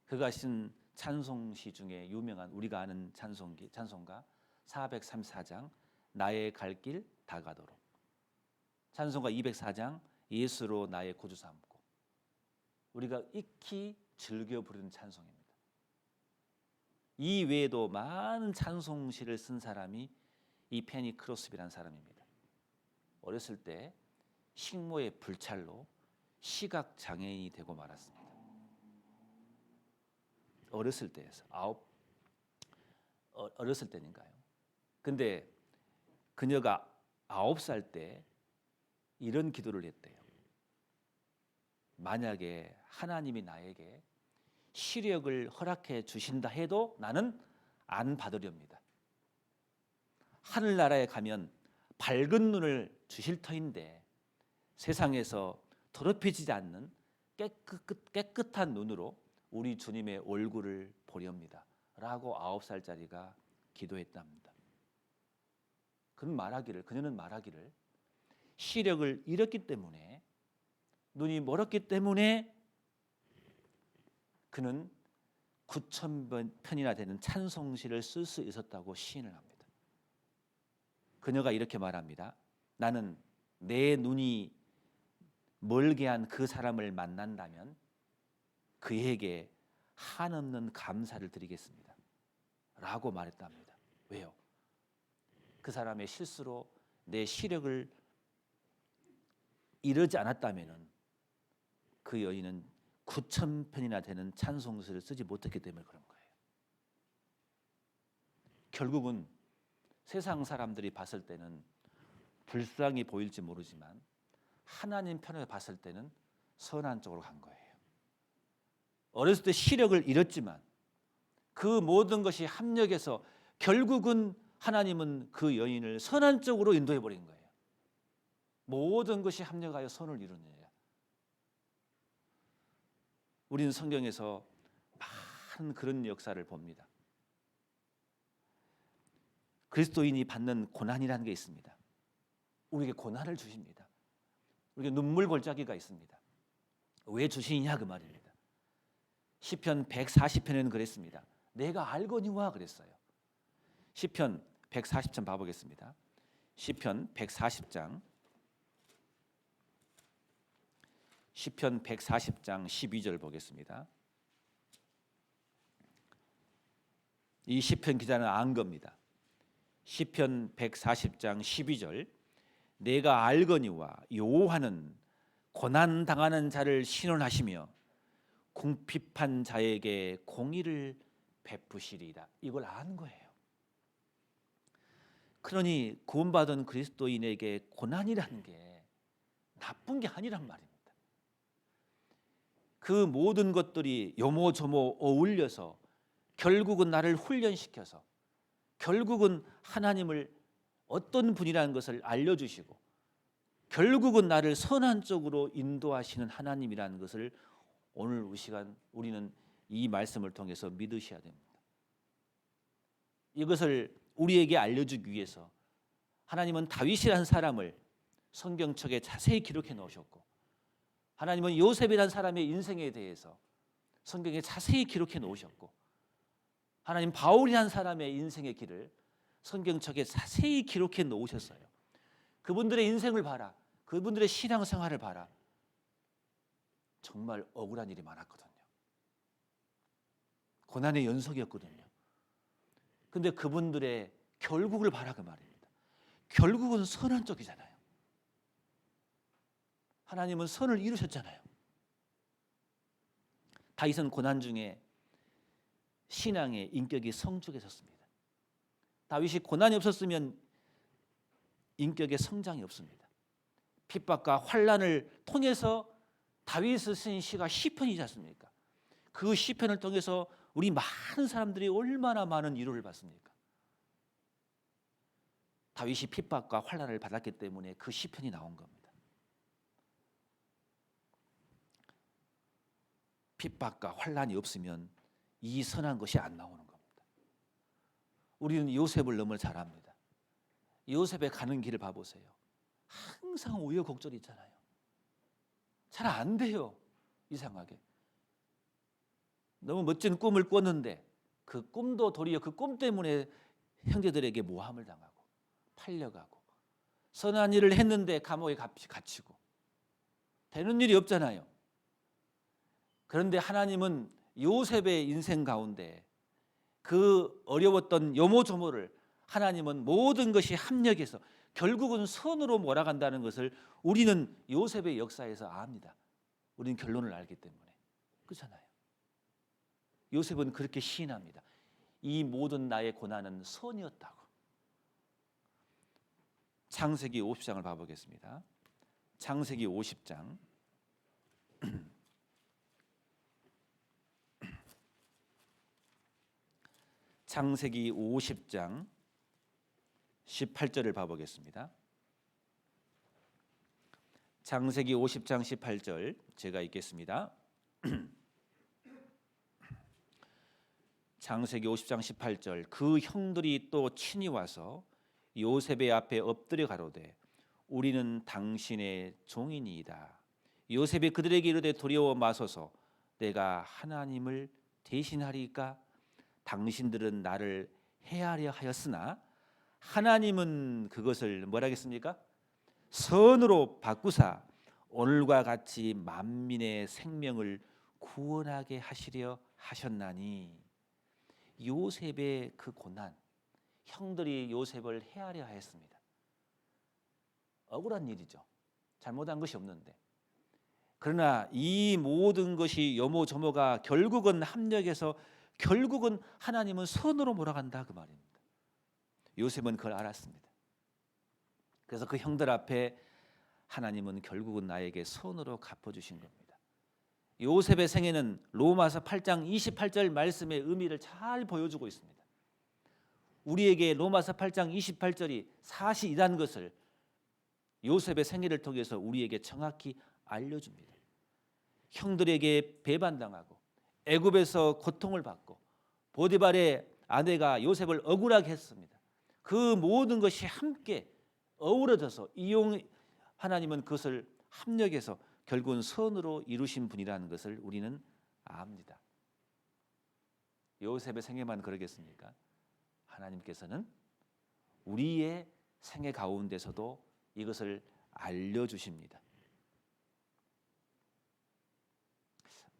그가 쓴 찬송시 중에 유명한 우리가 아는 찬송가 434장 나의 갈 길 다가도록, 찬송가 204장 예수로 나의 구주 삼고, 우리가 익히 즐겨 부르는 찬송입니다. 이 외에도 많은 찬송시를 쓴 사람이 이 페니 크로스비라는 사람입니다. 어렸을 때 식모의 불찰로 시각 장애인이 되고 말았습니다. 어렸을 때에서 어렸을 때인가요? 근데 그녀가 9살 때 이런 기도를 했대요. 만약에 하나님이 나에게 시력을 허락해 주신다 해도 나는 안 받으렵니다. 하늘나라에 가면 밝은 눈을 주실 터인데 세상에서 더럽혀지지 않는 깨끗한 눈으로 우리 주님의 얼굴을 보렵니다 라고 9살짜리가 기도했답니다. 그녀는 말하기를 시력을 잃었기 때문에, 눈이 멀었기 때문에 그는 9,000편이나 되는 찬송시를 쓸 수 있었다고 시인을 합니다. 그녀가 이렇게 말합니다. 나는 내 눈이 멀게 한 그 사람을 만난다면 그에게 한없는 감사를 드리겠습니다 라고 말했답니다. 왜요? 그 사람의 실수로 내 시력을 잃지 않았다면 그 여인은 9,000편이나 되는 찬송시를 쓰지 못했기 때문에 그런 거예요. 결국은 세상 사람들이 봤을 때는 불쌍히 보일지 모르지만 하나님 편에 봤을 때는 선한 쪽으로 간 거예요. 어렸을 때 시력을 잃었지만 그 모든 것이 합력해서 결국은 하나님은 그 여인을 선한 쪽으로 인도해 버린 거예요. 모든 것이 합력하여 선을 이루느니라. 우리는 성경에서 많은 그런 역사를 봅니다. 그리스도인이 받는 고난이라는 게 있습니다. 우리에게 고난을 주십니다. 우리에게 눈물 골짜기가 있습니다. 왜 주시냐 그 말입니다. 시편 140편에는 그랬습니다. 내가 알거니와 그랬어요. 시편 140편 봐보겠습니다. 시편 140장 12절 보겠습니다. 이 시편 기자는 안 겁니다. 시편 140장 12절 내가 알거니와 여호와는 고난 당하는 자를 신원하시며 궁핍한 자에게 공의를 베푸시리이다. 이걸 아는 거예요. 그러니 구원받은 그리스도인에게 고난이라는 게 나쁜 게 아니란 말입니다. 그 모든 것들이 요모조모 어울려서 결국은 나를 훈련시켜서 결국은 하나님을 어떤 분이라는 것을 알려주시고 결국은 나를 선한 쪽으로 인도하시는 하나님이라는 것을 오늘 이 시간 우리는 이 말씀을 통해서 믿으셔야 됩니다. 이것을 우리에게 알려주기 위해서 하나님은 다윗이라는 사람을 성경책에 자세히 기록해 놓으셨고 하나님은 요셉이라는 사람의 인생에 대해서 성경에 자세히 기록해 놓으셨고 하나님 바울이라는 사람의 인생의 길을 성경책에 자세히 기록해 놓으셨어요. 그분들의 인생을 봐라. 그분들의 신앙생활을 봐라. 정말 억울한 일이 많았거든요. 고난의 연속이었거든요. 근데 그분들의 결국을 봐라 그 말입니다. 결국은 선한 쪽이잖아요. 하나님은 선을 이루셨잖아요. 다윗은 고난 중에 신앙의 인격이 성숙해졌습니다. 다윗이 고난이 없었으면 인격의 성장이 없습니다. 핍박과 환난을 통해서 다윗이 쓴 시가 시편이지 않습니까? 그 시편을 통해서 우리 많은 사람들이 얼마나 많은 위로를 받습니까? 다윗이 핍박과 환난을 받았기 때문에 그 시편이 나온 겁니다. 핍박과 환난이 없으면 이 선한 것이 안 나오는 겁니다. 우리는 요셉을 너무 잘 압니다. 요셉의 가는 길을 봐보세요. 항상 우여곡절이 있잖아요. 잘 안 돼요. 이상하게. 너무 멋진 꿈을 꿨는데 그 꿈도 도리어 그 꿈 때문에 형제들에게 모함을 당하고 팔려가고 선한 일을 했는데 감옥에 갇히고 되는 일이 없잖아요. 그런데 하나님은 요셉의 인생 가운데 그 어려웠던 요모조모를 하나님은 모든 것이 합력해서 결국은 선으로 몰아간다는 것을 우리는 요셉의 역사에서 압니다. 우리는 결론을 알기 때문에. 그렇잖아요. 요셉은 그렇게 시인합니다. 이 모든 나의 고난은 선이었다고. 창세기 50장을 봐보겠습니다. 창세기 50장 창세기 50장 18절을 봐보겠습니다. 창세기 50장 18절 제가 읽겠습니다. 창세기 50장 18절 그 형들이 또 친히 와서 요셉의 앞에 엎드려 가로되 우리는 당신의 종이니이다. 요셉이 그들에게 이르되 두려워 마소서 내가 하나님을 대신하리까 당신들은 나를 해하려 하였으나 하나님은 그것을 뭐라 하겠습니까? 선으로 바꾸사 오늘과 같이 만민의 생명을 구원하게 하시려 하셨나니. 요셉의 그 고난, 형들이 요셉을 해하려 하였습니다. 억울한 일이죠. 잘못한 것이 없는데. 그러나 이 모든 것이 요모조모가 결국은 합력해서 결국은 하나님은 선으로 몰아간다 그 말입니다. 요셉은 그걸 알았습니다. 그래서 그 형들 앞에 하나님은 결국은 나에게 선으로 갚아주신 겁니다. 요셉의 생애는 로마서 8장 28절 말씀의 의미를 잘 보여주고 있습니다. 우리에게 로마서 8장 28절이 사실이라는 것을 요셉의 생애를 통해서 우리에게 정확히 알려줍니다. 형들에게 배반당하고 애굽에서 고통을 받고 보디발의 아내가 요셉을 억울하게 했습니다. 그 모든 것이 함께 어우러져서 하나님은 그것을 합력해서 결국은 선으로 이루신 분이라는 것을 우리는 압니다. 요셉의 생애만 그러겠습니까? 하나님께서는 우리의 생애 가운데서도 이것을 알려주십니다.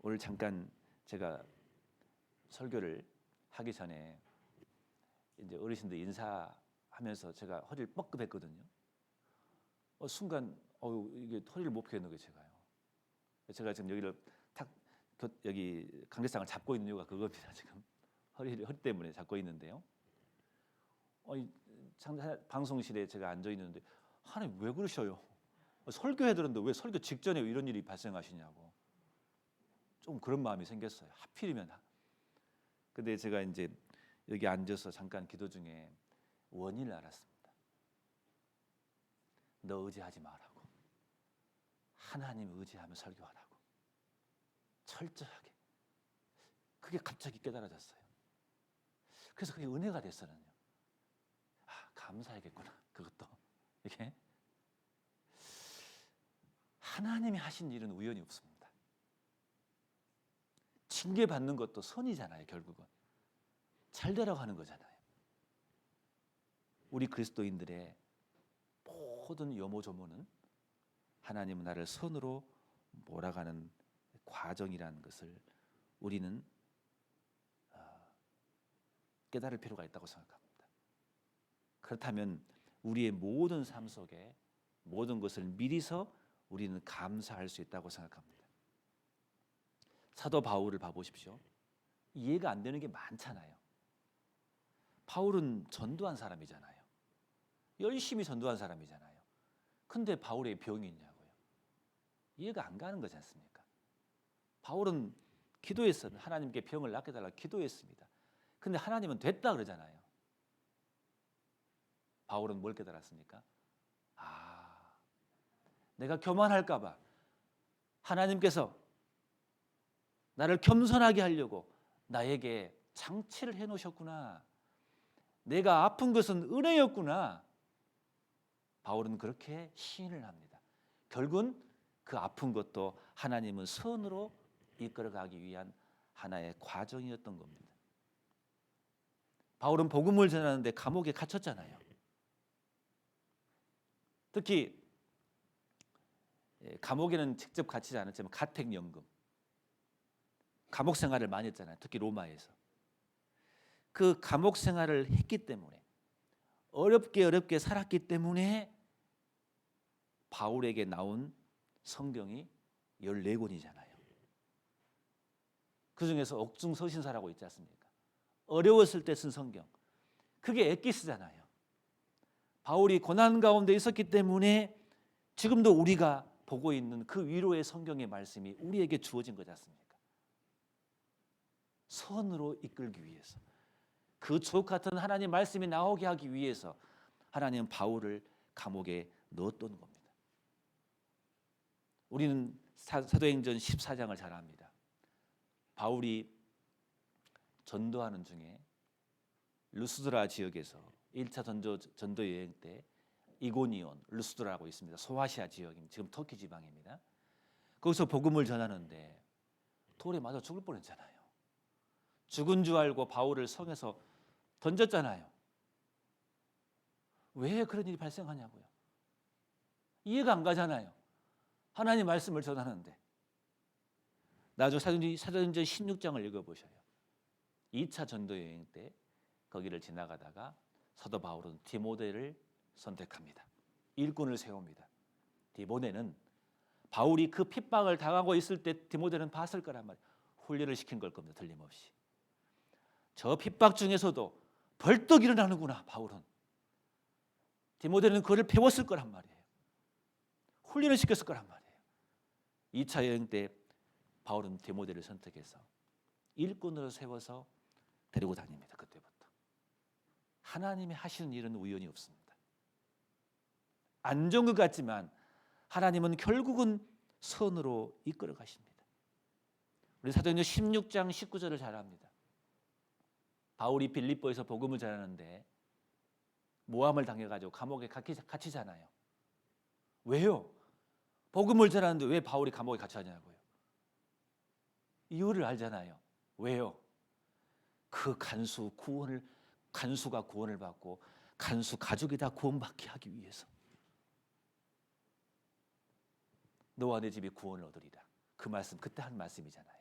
오늘 잠깐 제가 설교를 하기 전에 이제 어르신들 인사하면서 제가 허리를 뻐끔했거든요. 순간 이게 허리를 못 펴는 거예요, 제가요. 제가 지금 여기를 여기 강대상을 잡고 있는 이유가 그겁니다. 지금 허리 때문에 잡고 있는데요. 방송실에 제가 앉아 있는데 하나님 왜 그러셔요? 설교해 드렸는데 왜 설교 직전에 이런 일이 발생하시냐고. 좀 그런 마음이 생겼어요. 하필이면. 근데 제가 이제 여기 앉아서 잠깐 기도 중에 원인을 알았습니다. 너 의지하지 말라고. 하나님 의지하며 설교하라고. 철저하게. 그게 갑자기 깨달아졌어요. 그래서 그게 은혜가 됐어요. 감사하겠구나. 그것도 이게 하나님이 하신 일은 우연이 없습니다. 징계받는 것도 선이잖아요. 결국은 잘 되라고 하는 거잖아요. 우리 그리스도인들의 모든 요모조모는 하나님은 나를 선으로 몰아가는 과정이라는 것을 우리는 깨달을 필요가 있다고 생각합니다. 그렇다면 우리의 모든 삶 속에 모든 것을 미리서 우리는 감사할 수 있다고 생각합니다. 사도 바울을 봐보십시오. 이해가 안 되는 게 많잖아요. 바울은 전도한 사람이잖아요. 열심히 전도한 사람이잖아요. 근데 바울의 병이 있냐고요. 이해가 안 가는 거지 않습니까? 바울은 기도했어요. 하나님께 병을 낫게 달라고 기도했습니다. 근데 하나님은 됐다 그러잖아요. 바울은 뭘 깨달았습니까? 내가 교만할까 봐 하나님께서 나를 겸손하게 하려고 나에게 장치를 해놓으셨구나. 내가 아픈 것은 은혜였구나. 바울은 그렇게 시인을 합니다. 결국은 그 아픈 것도 하나님은 선으로 이끌어가기 위한 하나의 과정이었던 겁니다. 바울은 복음을 전하는데 감옥에 갇혔잖아요. 특히 감옥에는 직접 갇히지 않았지만 가택연금, 감옥 생활을 많이 했잖아요. 특히 로마에서. 그 감옥 생활을 했기 때문에 어렵게 살았기 때문에 바울에게 나온 성경이 14권이잖아요. 그중에서 옥중서신서라고 있지 않습니까? 어려웠을 때 쓴 성경. 그게 엑기스잖아요. 바울이 고난 가운데 있었기 때문에 지금도 우리가 보고 있는 그 위로의 성경의 말씀이 우리에게 주어진 거지 않습니까? 선으로 이끌기 위해서, 그 주옥 같은 하나님 말씀이 나오게 하기 위해서 하나님은 바울을 감옥에 넣었던 겁니다. 우리는 사도행전 14장을 잘 압니다. 바울이 전도하는 중에 루스드라 지역에서 1차 전도 여행 때 이고니온, 루스드라라고 있습니다. 소아시아 지역입니다. 지금 터키 지방입니다. 거기서 복음을 전하는데 돌에 맞아 죽을 뻔했잖아요. 죽은 줄 알고 바울을 성에서 던졌잖아요. 왜 그런 일이 발생하냐고요. 이해가 안 가잖아요. 하나님 말씀을 전하는데. 나중에 사도행전 16장을 읽어보셔요. 2차 전도 여행 때 거기를 지나가다가 사도 바울은 디모데를 선택합니다. 일꾼을 세웁니다. 디모데는 바울이 그 핍박을 당하고 있을 때 디모데는 봤을 거란 말이에요. 훈련을 시킨 걸 겁니다. 틀림없이. 저 핍박 중에서도 벌떡 일어나는구나 바울은. 디모데는 그를 배웠을 거란 말이에요. 훈련을 시켰을 거란 말이에요. 2차 여행 때 바울은 디모데를 선택해서 일꾼으로 세워서 데리고 다닙니다. 그때부터. 하나님이 하시는 일은 우연이 없습니다. 안 좋은 것 같지만 하나님은 결국은 선으로 이끌어 가십니다. 우리 사도행전 16장 19절을 잘 압니다. 바울이 빌립보에서 복음을 전하는데 모함을 당해가지고 감옥에 갇히잖아요. 왜요? 복음을 전하는데 왜 바울이 감옥에 갇혀냐고요. 이유를 알잖아요. 왜요? 그 간수가 구원을 받고 간수 가족이 다 구원받게 하기 위해서. 너와 내 집이 구원을 얻으리라. 그 말씀 그때 한 말씀이잖아요.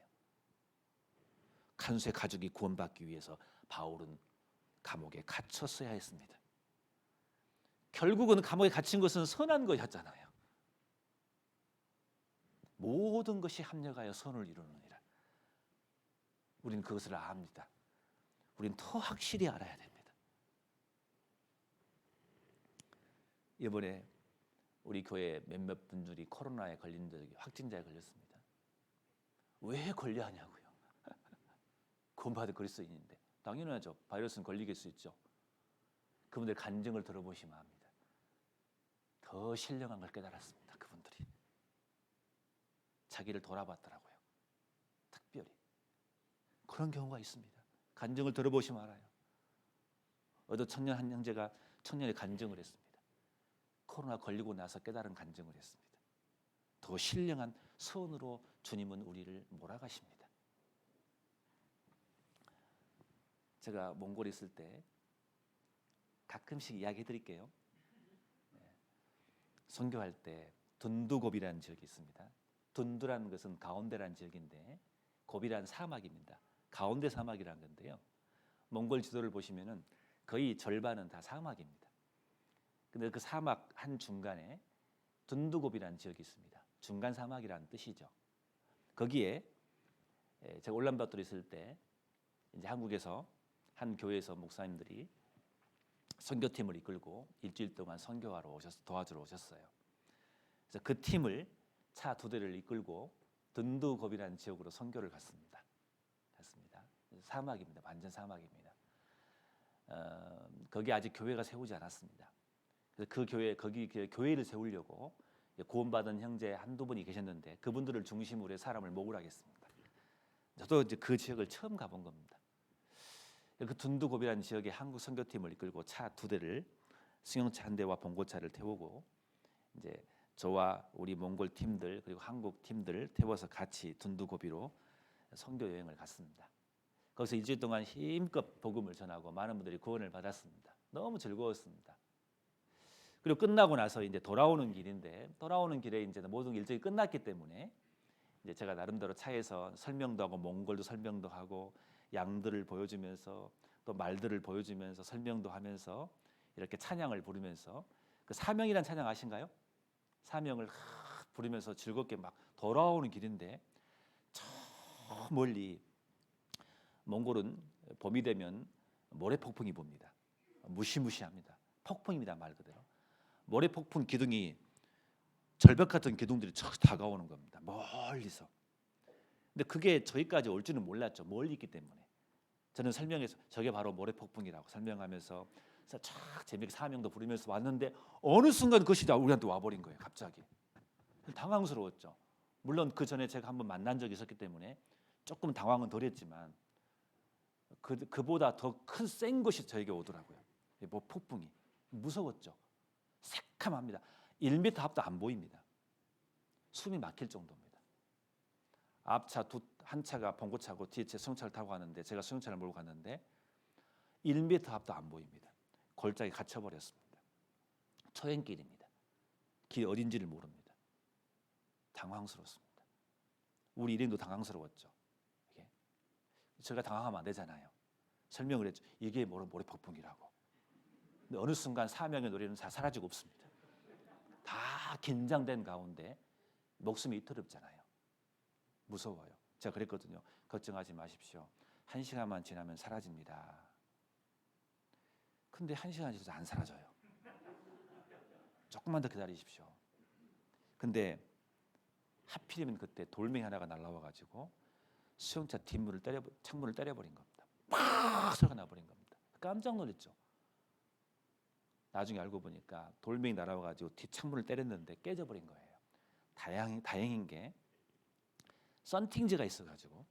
간수의 가족이 구원받기 위해서 바울은 감옥에 갇혔어야 했습니다. 결국은 감옥에 갇힌 것은 선한 것이었잖아요. 모든 것이 합력하여 선을 이루느니라. 우리는 그것을 압니다. 우리는 더 확실히 알아야 됩니다. 이번에 우리 교회 몇몇 분들이 코로나에 걸린 적이 확진자에 걸렸습니다. 왜 걸려 하냐고요. 구원받은 그리스도인인데 당연하죠. 바이러스는 걸리게 수 있죠. 그분들 간증을 들어보시면 압니다. 더 신령한 걸 깨달았습니다. 그분들이 자기를 돌아봤더라고요. 특별히 그런 경우가 있습니다. 간증을 들어보시면 알아요. 어떤 청년 한 형제가 청년의 간증을 했습니다. 코로나 걸리고 나서 깨달은 간증을 했습니다. 더 신령한 선으로 주님은 우리를 몰아가십니다. 제가 몽골에 있을 때 가끔씩 이야기해 드릴게요. 선교할 때 둔두곱이라는 지역이 있습니다. 둔두라는 것은 가운데라는 지역인데 곱이라는 사막입니다. 가운데 사막이라는 건데요. 몽골 지도를 보시면은 거의 절반은 다 사막입니다. 근데 그 사막 한 중간에 둔두곱이라는 지역이 있습니다. 중간 사막이라는 뜻이죠. 거기에 제가 울란바토르에 있을 때 이제 한국에서 한 교회에서 목사님들이 선교팀을 이끌고 일주일 동안 선교하러 도와주러 오셨어요. 그래서 그 팀을 차 2대를 이끌고 둔두곱이라는 지역으로 선교를 갔습니다. 사막입니다. 완전 사막입니다. 거기 아직 교회가 세우지 않았습니다. 그래서 거기 교회를 세우려고 구원받은 형제 한두 분이 계셨는데 그분들을 중심으로 해서 사람을 모으라겠습니다. 저도 이제 그 지역을 처음 가본 겁니다. 그 둔두곱이라는 지역에 한국 선교팀을 이끌고 차 2대를 승용차 1대와 봉고차를 태우고 이제 저와 우리 몽골 팀들 그리고 한국 팀들 태워서 같이 둔두곱이로 선교 여행을 갔습니다. 거기서 일주일 동안 힘껏 복음을 전하고 많은 분들이 구원을 받았습니다. 너무 즐거웠습니다. 그리고 끝나고 나서 이제 돌아오는 길인데 돌아오는 길에 이제 모든 일정이 끝났기 때문에 이제 제가 나름대로 차에서 설명도 하고 몽골도 설명도 하고 양들을 보여주면서 또 말들을 보여주면서 설명도 하면서 이렇게 찬양을 부르면서 그 사명이란 찬양 아신가요? 사명을 부르면서 즐겁게 막 돌아오는 길인데 저 멀리 몽골은 봄이 되면 모래 폭풍이 봅니다. 무시무시합니다. 폭풍입니다. 말 그대로. 모래 폭풍 기둥이 절벽 같은 기둥들이 척 다가오는 겁니다. 멀리서. 근데 그게 저희까지 올 줄은 몰랐죠. 멀리 있기 때문에. 저는 설명해서 저게 바로 모래 폭풍이라고 설명하면서 쫙 재미있게 사명도 부르면서 왔는데 어느 순간 그것이 우리한테 와버린 거예요. 갑자기. 당황스러웠죠. 물론 그 전에 제가 한번 만난 적이 있었기 때문에 조금 당황은 덜했지만 그보다 더 큰 센 것이 저에게 오더라고요. 뭐 폭풍이 무서웠죠. 새카맣니다. 1m 앞도 안 보입니다. 숨이 막힐 정도입니다. 앞차 한 차가 봉고차고 뒤에 제 승용차를 타고 가는데 제가 승용차를 몰고 갔는데 1m 앞도 안 보입니다. 골짜기 갇혀버렸습니다. 초행길입니다. 길 어딘지를 모릅니다. 당황스럽습니다. 우리 일행도 당황스러웠죠. 이게 제가 당황하면 안 되잖아요. 설명을 했죠. 이게 모래폭풍이라고. 근데 어느 순간 사명의 노래는 다 사라지고 없습니다. 다 긴장된 가운데 목숨이 이틀없잖아요. 무서워요. 제가 그랬거든요. 걱정하지 마십시오. 1시간만 지나면 사라집니다. 근데 1시간이 지나서 안 사라져요. 조금만 더 기다리십시오. 근데 하필이면 그때 돌멩이 하나가 날라와가지고 수영차 뒷문을 창문을 때려버린 겁니다. 팍 소리가 나버린 겁니다. 깜짝 놀랐죠. 나중에 알고 보니까 돌멩이 날아와가지고 뒷 창문을 때렸는데 깨져버린 거예요. 다행인 게 썬팅지가 있어가지고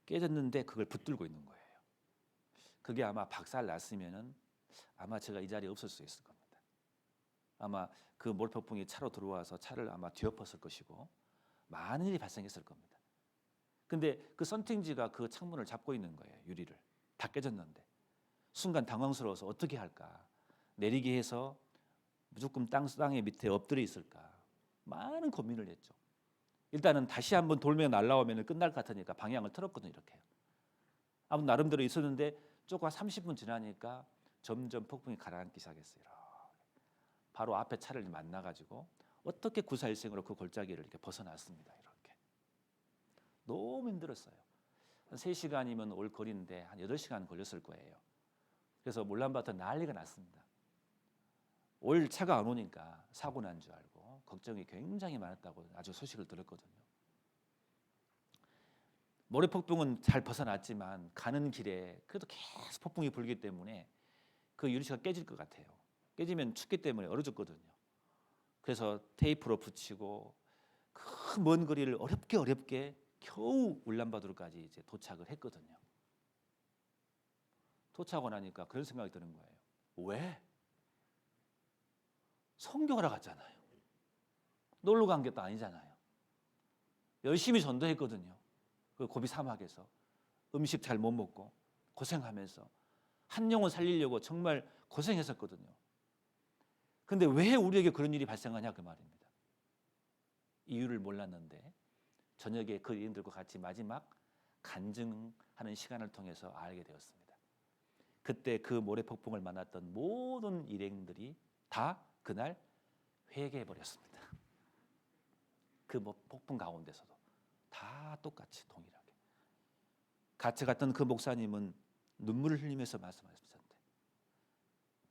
깨졌는데 그걸 붙들고 있는 거예요. 그게 아마 박살 났으면은 아마 제가 이 자리에 없을 수 있을 겁니다. 아마 그 모래폭풍이 차로 들어와서 차를 아마 뒤엎었을 것이고 많은 일이 발생했을 겁니다. 근데 그 썬팅지가 그 창문을 잡고 있는 거예요. 유리를 다 깨졌는데 순간 당황스러워서 어떻게 할까? 내리게 해서 무조건 땅에 밑에 엎드려 있을까? 많은 고민을 했죠. 일단은 다시 한번 돌멩이 날라오면 끝날 것 같으니까 방향을 틀었거든요. 이렇게. 아무 나름대로 있었는데 조금 한 30분 지나니까 점점 폭풍이 가라앉기 시작했어요. 바로 앞에 차를 만나가지고 어떻게 구사일생으로 그 골짜기를 이렇게 벗어났습니다. 이렇게. 너무 힘들었어요. 한 3시간이면 올 거리인데 한 8시간 걸렸을 거예요. 그래서 몰란바토 난리가 났습니다. 올 차가 안 오니까 사고 난 줄 알고 걱정이 굉장히 많았다고 아주 소식을 들었거든요. 모래폭풍은 잘 벗어났지만 가는 길에 그래도 계속 폭풍이 불기 때문에 그 유리창가 깨질 것 같아요. 깨지면 춥기 때문에 얼어졌거든요. 그래서 테이프로 붙이고 그 먼 거리를 어렵게 겨우 울란바토르까지 이제 도착을 했거든요. 도착하고 나니까 그런 생각이 드는 거예요. 왜? 선교하러 갔잖아요. 놀러 간 것도 아니잖아요. 열심히 전도했거든요. 그 고비 사막에서 음식 잘 못 먹고 고생하면서 한 영혼 살리려고 정말 고생했었거든요. 근데 왜 우리에게 그런 일이 발생하냐 그 말입니다. 이유를 몰랐는데 저녁에 그 일들과 같이 마지막 간증하는 시간을 통해서 알게 되었습니다. 그때 그 모래폭풍을 만났던 모든 일행들이 다 그날 회개해 버렸습니다. 그 폭풍 가운데서도 다 똑같이 동일하게. 같이 갔던 그 목사님은 눈물을 흘리면서 말씀하셨는데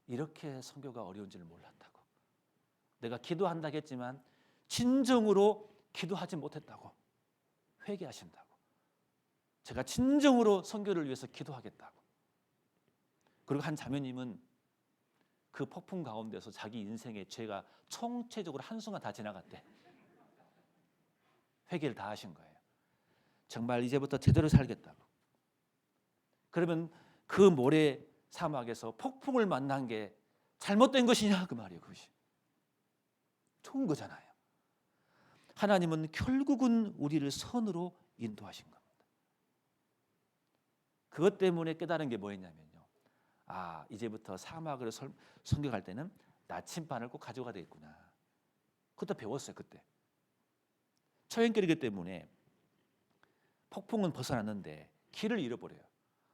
이렇게 선교가 어려운 줄 몰랐다고. 내가 기도한다고 했지만 진정으로 기도하지 못했다고. 회개하신다고. 제가 진정으로 선교를 위해서 기도하겠다고. 그리고 한 자매님은 그 폭풍 가운데서 자기 인생의 죄가 총체적으로 한순간 다 지나갔대. 회개를 다 하신 거예요. 정말 이제부터 제대로 살겠다고. 그러면 그 모래 사막에서 폭풍을 만난 게 잘못된 것이냐 그 말이에요. 그것이 좋은 거잖아요. 하나님은 결국은 우리를 선으로 인도하신 겁니다. 그것 때문에 깨달은 게 뭐였냐면요. 아, 이제부터 사막을 선교할 때는 나침반을 꼭 가져가야 되겠구나. 그것도 배웠어요. 그때. 초행길이기 때문에 폭풍은 벗어났는데 길을 잃어버려요.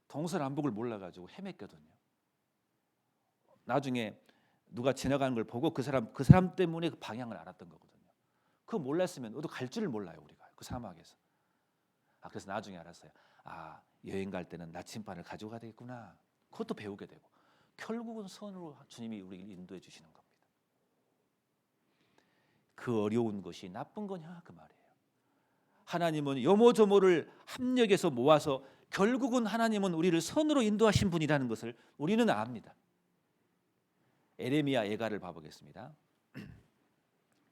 동서남북을 몰라가지고 헤맸거든요. 나중에 누가 지나가는 걸 보고 그 사람 때문에 그 방향을 알았던 거거든요. 그거 몰랐으면 우리도 갈 줄을 몰라요. 우리가 그 사막에서. 그래서 나중에 알았어요. 여행 갈 때는 나침반을 가져가야 되겠구나. 그것도 배우게 되고 결국은 선으로 주님이 우리를 인도해 주시는 겁니다. 그 어려운 것이 나쁜 거냐 그 말이에요. 하나님은 요모조모를 합력해서 모아서 결국은 하나님은 우리를 선으로 인도하신 분이라는 것을 우리는 압니다. 에레미야 예가를 봐보겠습니다.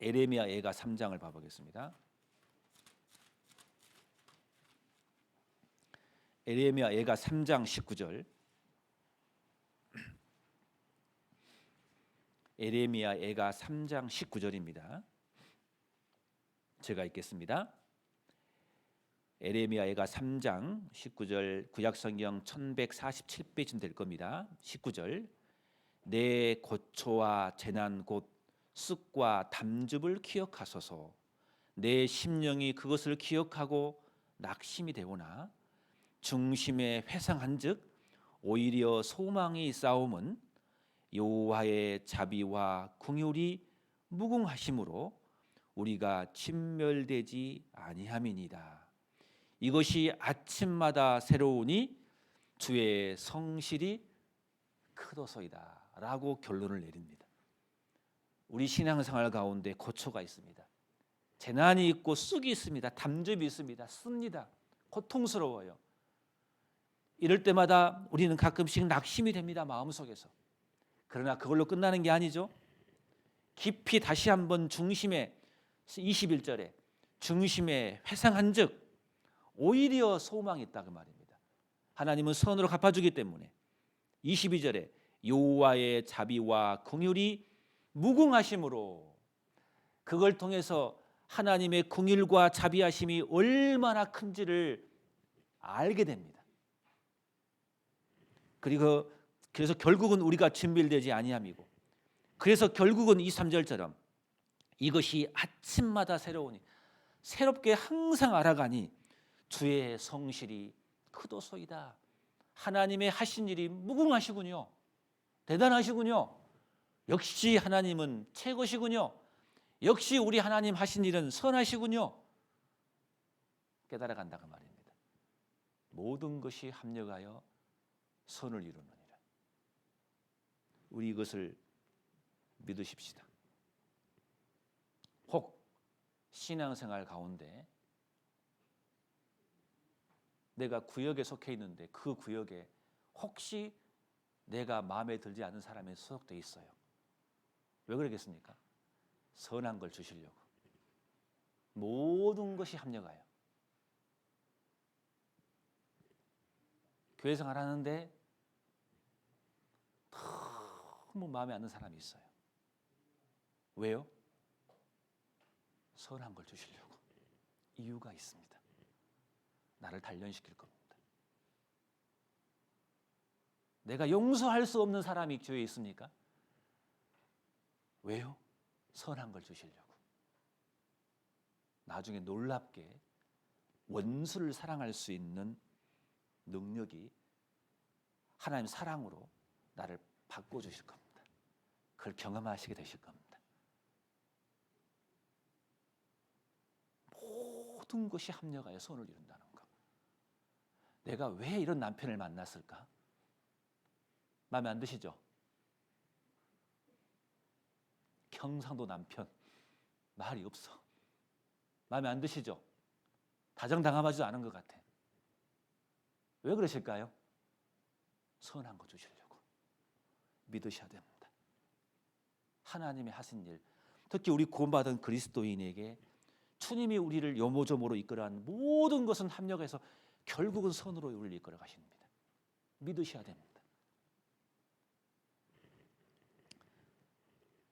에레미야 예가 3장을 봐보겠습니다. 에레미야 예가 3장 19절. 에레미야 예가 3장 19절입니다. 제가 읽겠습니다. 에레미야 예가 3장 19절 구약성경 1147페이지쯤 될 겁니다. 19절 내 고초와 재난 곧 쑥과 담즙을 기억하소서. 내 심령이 그것을 기억하고 낙심이 되오나 중심에 회상한즉 오히려 소망이 싸움은 여호와의 자비와 긍휼이 무궁하심으로 우리가 진멸되지 아니함이니이다. 이것이 아침마다 새로우니 주의 성실이 크도소이다 라고 결론을 내립니다. 우리 신앙생활 가운데 고초가 있습니다. 재난이 있고 쑥이 있습니다. 담즙이 있습니다. 씁니다. 고통스러워요. 이럴 때마다 우리는 가끔씩 낙심이 됩니다. 마음속에서. 그러나 그걸로 끝나는 게 아니죠. 깊이 다시 한번 중심에 21절에 중심에 회상한즉 오히려 소망이 있다 그 말입니다. 하나님은 선으로 갚아주기 때문에 22절에 여호와의 자비와 긍휼이 무궁하심으로 그걸 통해서 하나님의 긍휼과 자비하심이 얼마나 큰지를 알게 됩니다. 그래서 결국은 우리가 진멸되지 아니함이고 그래서 결국은 23절처럼 이것이 아침마다 새로우니 새롭게 항상 알아가니 주의 성실이 크도소이다. 하나님의 하신 일이 무궁하시군요. 대단하시군요. 역시 하나님은 최고시군요. 역시 우리 하나님 하신 일은 선하시군요. 깨달아간다 그 말입니다. 모든 것이 합력하여 선을 이루느니라. 우리 이것을 믿으십시다. 혹 신앙생활 가운데 내가 구역에 속해 있는데 그 구역에 혹시 내가 마음에 들지 않는 사람이 소속되어 있어요. 왜 그러겠습니까? 선한 걸 주시려고. 모든 것이 합력하여. 교회 생활하는데 너무 마음에 안 드는 사람이 있어요. 왜요? 선한 걸 주시려고. 이유가 있습니다. 나를 단련시킬 겁니다. 내가 용서할 수 없는 사람이 교회에 있습니까? 왜요? 선한 걸 주시려고. 나중에 놀랍게 원수를 사랑할 수 있는 능력이 하나님 사랑으로 나를 바꿔주실 겁니다. 그걸 경험하시게 되실 겁니다. 모든 것이 합력하여 선을 이룬다는 것. 내가 왜 이런 남편을 만났을까? 마음에 안 드시죠? 경상도 남편 말이 없어. 마음에 안 드시죠? 다정당하지도 않은 것 같아. 왜 그러실까요? 선한 거 주시려고. 믿으셔야 됩니다. 하나님의 하신 일, 특히 우리 구원받은 그리스도인에게 주님이 우리를 요모조모로 이끌어간 모든 것은 합력해서 결국은 선으로 우리를 이끌어 가십니다. 믿으셔야 됩니다.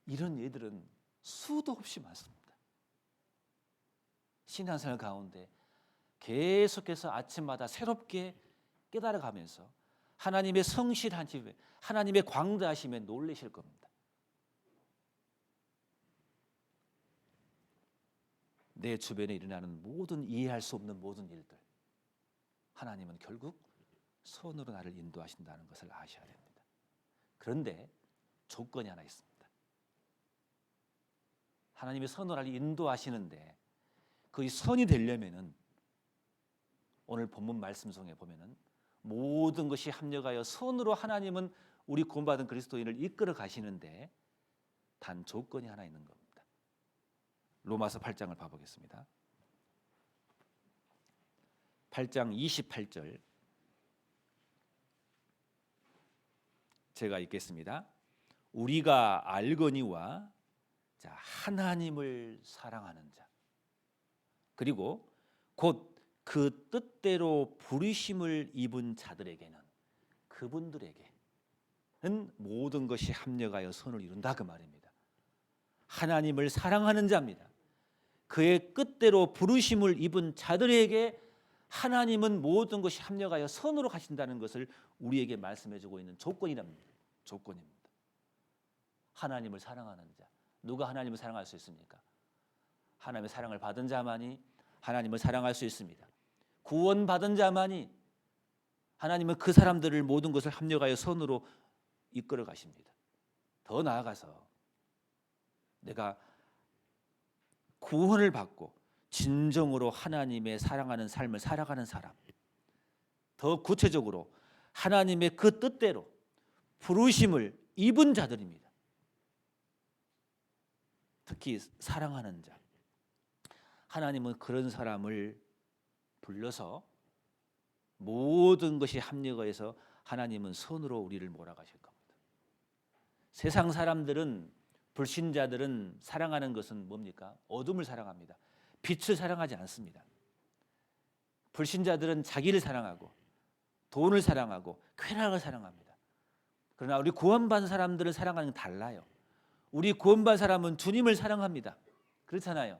이런 예들은 수도 없이 많습니다. 신앙생활 가운데 계속해서 아침마다 새롭게 깨달아가면서 하나님의 성실하심에, 하나님의 광대하심에 놀라실 겁니다. 내 주변에 일어나는 모든 이해할 수 없는 모든 일들, 하나님은 결국 선으로 나를 인도하신다는 것을 아셔야 됩니다. 그런데 조건이 하나 있습니다. 하나님이 선으로 나를 인도하시는데 그 선이 되려면은 오늘 본문 말씀 속에 보면은 모든 것이 합력하여 선으로 하나님은 우리 구원받은 그리스도인을 이끌어 가시는데 단 조건이 하나 있는 겁니다. 로마서 8장을 봐보겠습니다. 8장 28절 제가 읽겠습니다. 우리가 알거니와 자, 하나님을 사랑하는 자 그리고 곧 그 뜻대로 부르심을 입은 자들에게는 그분들에게는 모든 것이 합력하여 선을 이룬다 그 말입니다. 하나님을 사랑하는 자입니다. 그의 뜻대로 부르심을 입은 자들에게 하나님은 모든 것이 합력하여 선으로 가신다는 것을 우리에게 말씀해 주고 있는 조건이랍니다. 조건입니다. 하나님을 사랑하는 자. 누가 하나님을 사랑할 수 있습니까? 하나님의 사랑을 받은 자만이 하나님을 사랑할 수 있습니다. 구원받은 자만이 하나님은 그 사람들을 모든 것을 합력하여 선으로 이끌어 가십니다. 더 나아가서 내가 구원을 받고 진정으로 하나님의 사랑하는 삶을 살아가는 사람, 더 구체적으로 하나님의 그 뜻대로 부르심을 입은 자들입니다. 특히 사랑하는 자. 하나님은 그런 사람을 불러서 모든 것이 합력하여서 하나님은 선으로 우리를 몰아가실 겁니다. 세상 사람들은, 불신자들은 사랑하는 것은 뭡니까? 어둠을 사랑합니다. 빛을 사랑하지 않습니다. 불신자들은 자기를 사랑하고 돈을 사랑하고 쾌락을 사랑합니다. 그러나 우리 구원받은 사람들을 사랑하는 건 달라요. 우리 구원받은 사람은 주님을 사랑합니다. 그렇잖아요.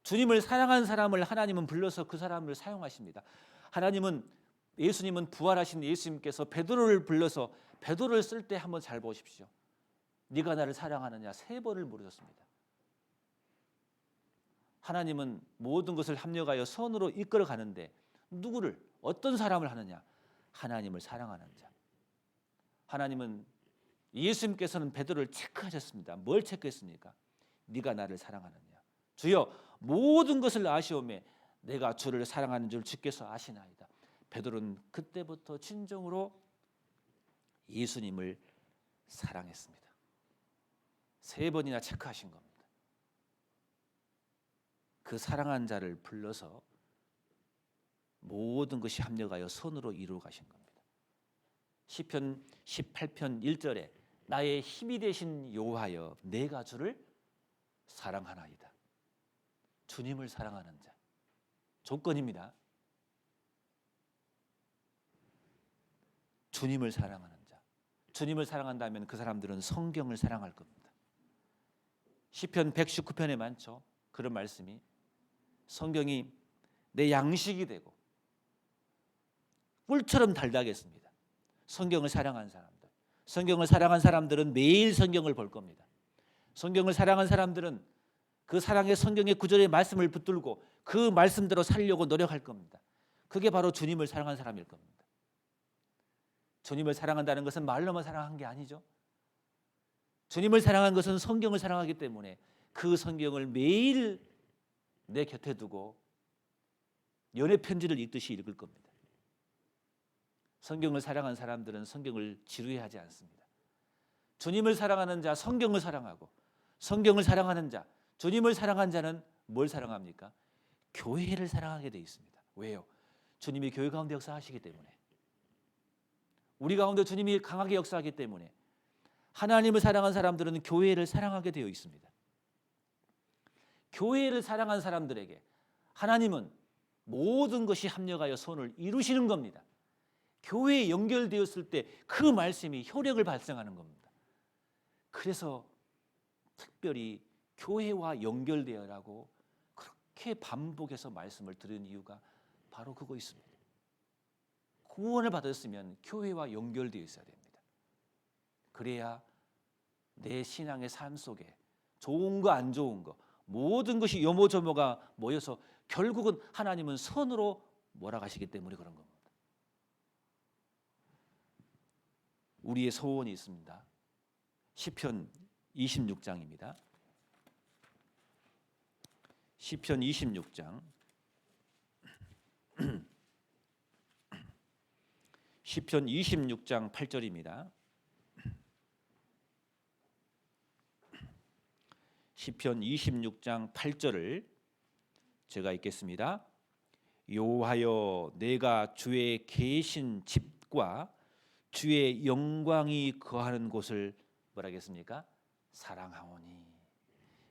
주님을 사랑하는 사람을 하나님은 불러서 그 사람을 사용하십니다. 예수님은 부활하신 예수님께서 베드로를 불러서 베드로를 쓸 때 한번 잘 보십시오. 네가 나를 사랑하느냐 3번을 물으셨습니다. 하나님은 모든 것을 합력하여 선으로 이끌어 가는데 누구를, 어떤 사람을 하느냐? 하나님을 사랑하는 자. 하나님은, 예수님께서는 베드로를 체크하셨습니다. 뭘 체크했습니까? 네가 나를 사랑하느냐? 주여 모든 것을 아시오매 내가 주를 사랑하는 줄 주께서 아시나이다. 베드로는 그때부터 진정으로 예수님을 사랑했습니다. 3번이나 체크하신 겁니다. 그 사랑한 자를 불러서 모든 것이 합력하여 선으로 이루어 가신 겁니다. 시편 18편 1절에 나의 힘이 되신 여호와여 내가 주를 사랑하나이다. 주님을 사랑하는 자. 조건입니다. 주님을 사랑하는 자. 주님을 사랑한다면 그 사람들은 성경을 사랑할 겁니다. 시편 119편에 많죠. 그런 말씀이. 성경이 내 양식이 되고 꿀처럼 달다겠습니다. 성경을 사랑한 사람들. 성경을 사랑한 사람들은 매일 성경을 볼 겁니다. 성경을 사랑한 사람들은 그 사랑의 성경의 구절의 말씀을 붙들고 그 말씀대로 살려고 노력할 겁니다. 그게 바로 주님을 사랑한 사람일 겁니다. 주님을 사랑한다는 것은 말로만 사랑한 게 아니죠. 주님을 사랑한 것은 성경을 사랑하기 때문에 그 성경을 매일 내 곁에 두고 연애 편지를 읽듯이 읽을 겁니다. 성경을 사랑한 사람들은 성경을 지루해하지 않습니다. 주님을 사랑하는 자, 성경을 사랑하고 성경을 사랑하는 자, 주님을 사랑한 자는 뭘 사랑합니까? 교회를 사랑하게 되어 있습니다. 왜요? 주님이 교회 가운데 역사하시기 때문에, 우리 가운데 주님이 강하게 역사하기 때문에 하나님을 사랑한 사람들은 교회를 사랑하게 되어 있습니다. 교회를 사랑한 사람들에게 하나님은 모든 것이 합력하여 선을 이루시는 겁니다. 교회에 연결되었을 때 그 말씀이 효력을 발생하는 겁니다. 그래서 특별히 교회와 연결되어라고 그렇게 반복해서 말씀을 들은 이유가 바로 그거 있습니다. 구원을 받았으면 교회와 연결되어 있어야 됩니다. 그래야 내 신앙의 삶 속에 좋은 거 안 좋은 거 모든 것이 요모조모가 모여서 결국은 하나님은 선으로 몰아가시기 때문에 그런 겁니다. 우리의 소원이 있습니다. 시편 26장입니다. 시편 26장 시편 26장 8절입니다. 시편 26장 8절을 제가 읽겠습니다. 여호와여 내가 주의 계신 집과 주의 영광이 거하는 곳을 뭐라겠습니까? 사랑하오니.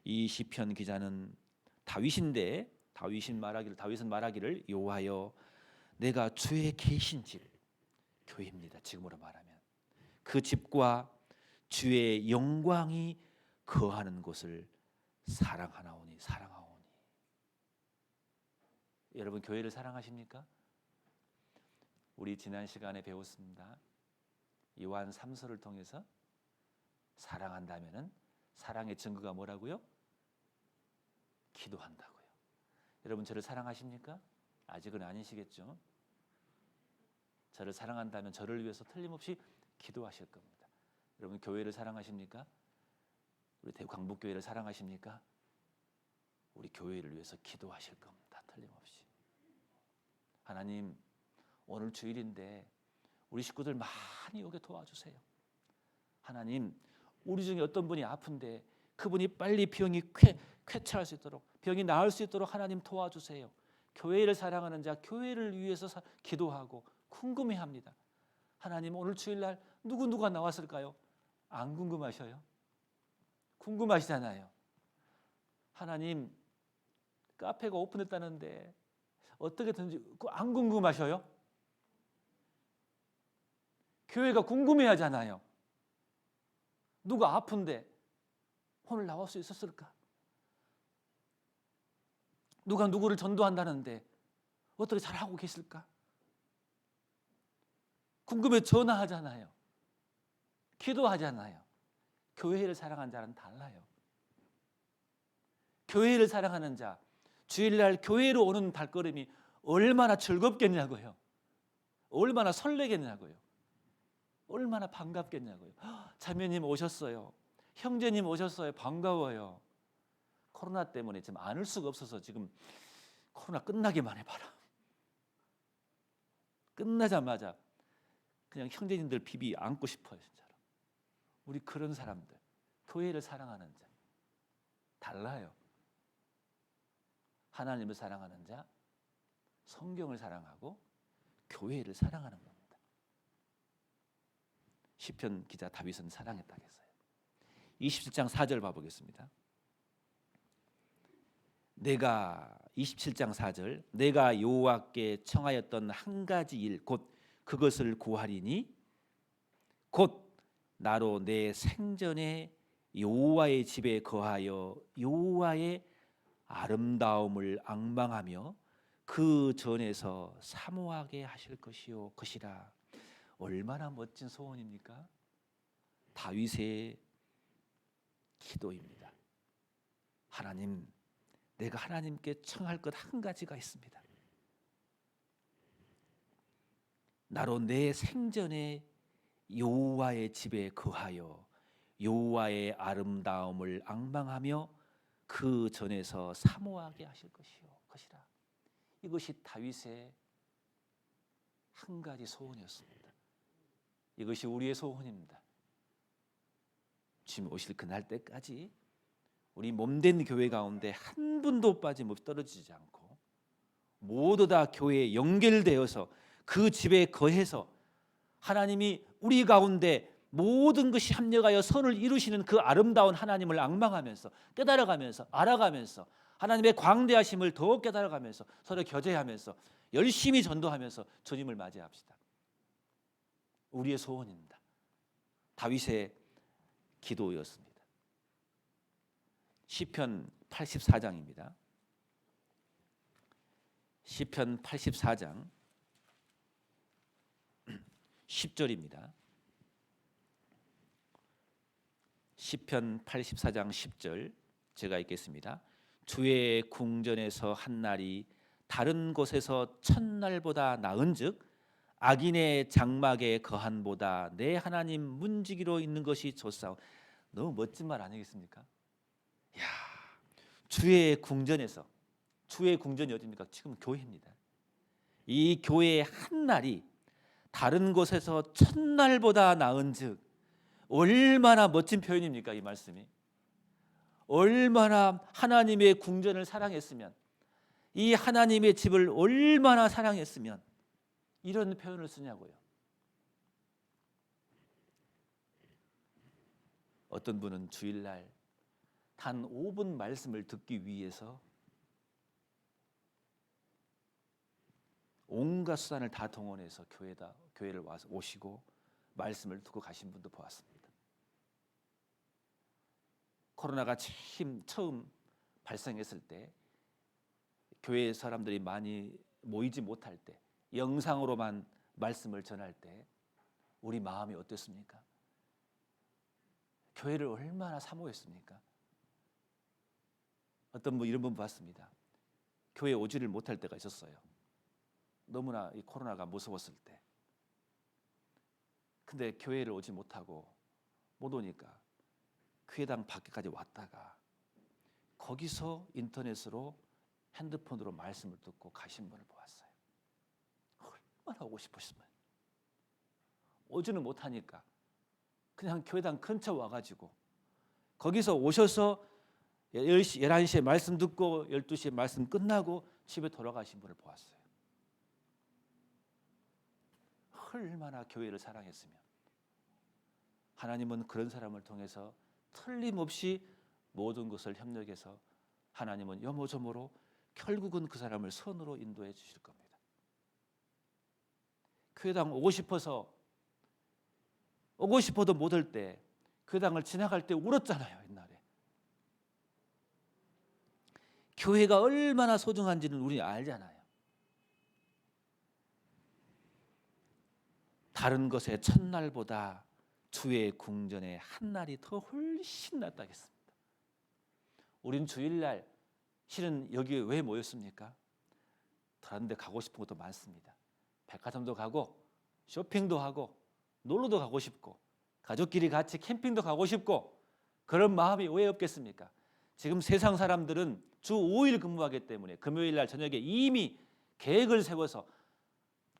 이 시편 기자는 다윗인데 다윗은 말하기를 여호와여 내가 주의 계신 집, 교회입니다. 지금으로 말하면 그 집과 주의 영광이 거하는 곳을 사랑하오니. 여러분 교회를 사랑하십니까? 우리 지난 시간에 배웠습니다. 요한 3서를 통해서 사랑한다면은 사랑의 증거가 뭐라고요? 기도한다고요. 여러분 저를 사랑하십니까? 아직은 아니시겠죠? 저를 사랑한다면 저를 위해서 틀림없이 기도하실 겁니다. 여러분 교회를 사랑하십니까? 우리 대구 강북교회를 사랑하십니까? 우리 교회를 위해서 기도하실 겁니다. 틀림없이. 하나님, 오늘 주일인데 우리 식구들 많이 오게 도와주세요. 하나님, 우리 중에 어떤 분이 아픈데 그분이 빨리 병이 쾌차할 수 있도록, 병이 나을 수 있도록 하나님 도와주세요. 교회를 사랑하는 자, 교회를 위해서 기도하고 궁금해합니다. 하나님, 오늘 주일날 누구누가 나왔을까요? 안 궁금하셔요? 궁금하시잖아요. 하나님, 카페가 오픈했다는데 어떻게든지 안 궁금하셔요? 교회가 궁금해하잖아요. 누가 아픈데 오늘 나올 수 있었을까? 누가 누구를 전도한다는데 어떻게 잘하고 계실까? 궁금해 전화하잖아요. 기도하잖아요. 교회를 사랑하는 자는 달라요. 교회를 사랑하는 자, 주일날 교회로 오는 발걸음이 얼마나 즐겁겠냐고요. 얼마나 설레겠냐고요. 얼마나 반갑겠냐고요. 자매님 오셨어요. 형제님 오셨어요. 반가워요. 코로나 때문에 지금 안 올 수가 없어서 지금 코로나 끝나기만 해봐라. 끝나자마자 그냥 형제님들 비비 안고 싶어요. 진짜로. 우리 그런 사람들, 교회를 사랑하는 자 달라요. 하나님을 사랑하는 자, 성경을 사랑하고 교회를 사랑하는 겁니다. 시편 기자 다윗은 사랑했다 했어요. 27장 4절 봐보겠습니다. 27장 4절 내가 여호와께 청하였던 한 가지 일 곧 그것을 구하리니 곧 나로 내 생전에 여호와의 집에 거하여 여호와의 아름다움을 앙망하며 그 전에서 사모하게 하실 것이라. 얼마나 멋진 소원입니까? 다윗의 기도입니다. 하나님, 내가 하나님께 청할 것 한 가지가 있습니다. 나로 내 생전에 여호와의 집에 거하여 여호와의 아름다움을 앙망하며 그 전에서 사모하게 하실 것이라. 이것이 다윗의 한 가지 소원이었습니다. 이것이 우리의 소원입니다. 주님 오실 그날 때까지 우리 몸된 교회 가운데 한 분도 빠짐없이 떨어지지 않고 모두 다 교회에 연결되어서 그 집에 거해서 하나님이 우리 가운데 모든 것이 합력하여 선을 이루시는 그 아름다운 하나님을 앙망하면서 깨달아가면서 알아가면서 하나님의 광대하심을 더 깨달아가면서 서로 교제하면서 열심히 전도하면서 주님을 맞이합시다. 우리의 소원입니다. 다윗의 기도였습니다. 시편 84장입니다. 시편 84장 10절입니다. 시편 84장 10절 제가 읽겠습니다. 주의 궁전에서 한 날이 다른 곳에서 첫날보다 나은즉 악인의 장막에 거한보다 내 하나님 문지기로 있는 것이 좋사오. 너무 멋진 말 아니겠습니까? 야, 주의 궁전에서, 주의 궁전이 어디입니까? 지금 교회입니다. 이 교회의 한 날이 다른 곳에서 첫날보다 나은즉 얼마나 멋진 표현입니까? 이 말씀이 얼마나 하나님의 궁전을 사랑했으면, 이 하나님의 집을 얼마나 사랑했으면 이런 표현을 쓰냐고요. 어떤 분은 주일날 단 5분 말씀을 듣기 위해서 온갖 수단을 다 동원해서 교회를 와서 오시고 말씀을 듣고 가신 분도 보았습니다. 코로나가 처음 발생했을 때 교회 사람들이 많이 모이지 못할 때 영상으로만 말씀을 전할 때 우리 마음이 어땠습니까? 교회를 얼마나 사모했습니까? 어떤 분 이런 분 봤습니다. 교회에 오지를 못할 때가 있었어요. 너무나 이 코로나가 무서웠을 때. 근데 교회를 오지 못하고 못 오니까 교회당 밖에까지 왔다가 거기서 인터넷으로 핸드폰으로 말씀을 듣고 가신 분을 보았어요. 얼마나 오고 싶으시면 오지는 못하니까 그냥 교회당 근처 와가지고 거기서 오셔서 10시, 11시에 말씀 듣고 12시에 말씀 끝나고 집에 돌아가신 분을 보았어요. 얼마나 교회를 사랑했으면 하나님은 그런 사람을 통해서 틀림없이 모든 것을 협력해서 하나님은 여모저모로 결국은 그 사람을 선으로 인도해 주실 겁니다. 교회당 오고 싶어도 못 올 때 교회당을 지나갈 때 울었잖아요. 옛날에 교회가 얼마나 소중한지는 우리 알잖아요. 다른 것의 첫날보다 주의 궁전의 한 날이 더 훨씬 낫다겠습니다. 우린 주일날 실은 여기에 왜 모였습니까? 다른 데 가고 싶은 것도 많습니다. 백화점도 가고 쇼핑도 하고 놀러도 가고 싶고 가족끼리 같이 캠핑도 가고 싶고 그런 마음이 왜 없겠습니까? 지금 세상 사람들은 주 5일 근무하기 때문에 금요일 날 저녁에 이미 계획을 세워서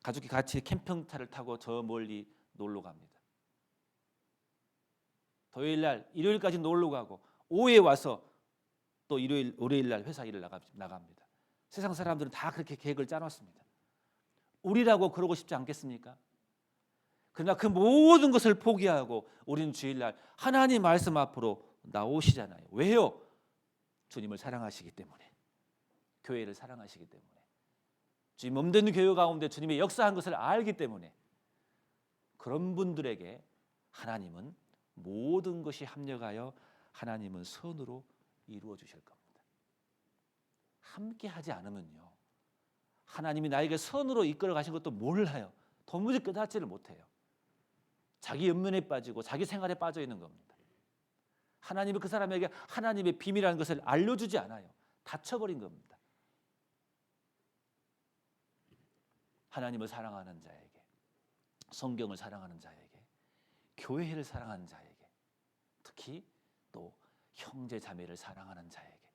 가족이 같이 캠핑카를 타고 저 멀리 놀러 갑니다. 토요일 날 일요일까지 놀러 가고 오후에 와서 또 월요일 날 회사 일을 나갑니다. 세상 사람들은 다 그렇게 계획을 짜놨습니다. 우리라고 그러고 싶지 않겠습니까? 그러나 그 모든 것을 포기하고 우리는 주일날 하나님 말씀 앞으로 나오시잖아요. 왜요? 주님을 사랑하시기 때문에, 교회를 사랑하시기 때문에, 주님 몸된 교회 가운데 주님의 역사한 것을 알기 때문에 그런 분들에게 하나님은 모든 것이 합력하여 하나님은 선으로 이루어 주실 겁니다. 함께 하지 않으면요, 하나님이 나에게 선으로 이끌어 가신 것도 몰라요. 도무지 깨닫지를 못해요. 자기 연면에 빠지고 자기 생활에 빠져 있는 겁니다. 하나님이 그 사람에게 하나님의 비밀이라는 것을 알려주지 않아요. 닫혀버린 겁니다. 하나님을 사랑하는 자에게, 성경을 사랑하는 자에게, 교회를 사랑하는 자에게, 특히 또 형제 자매를 사랑하는 자에게,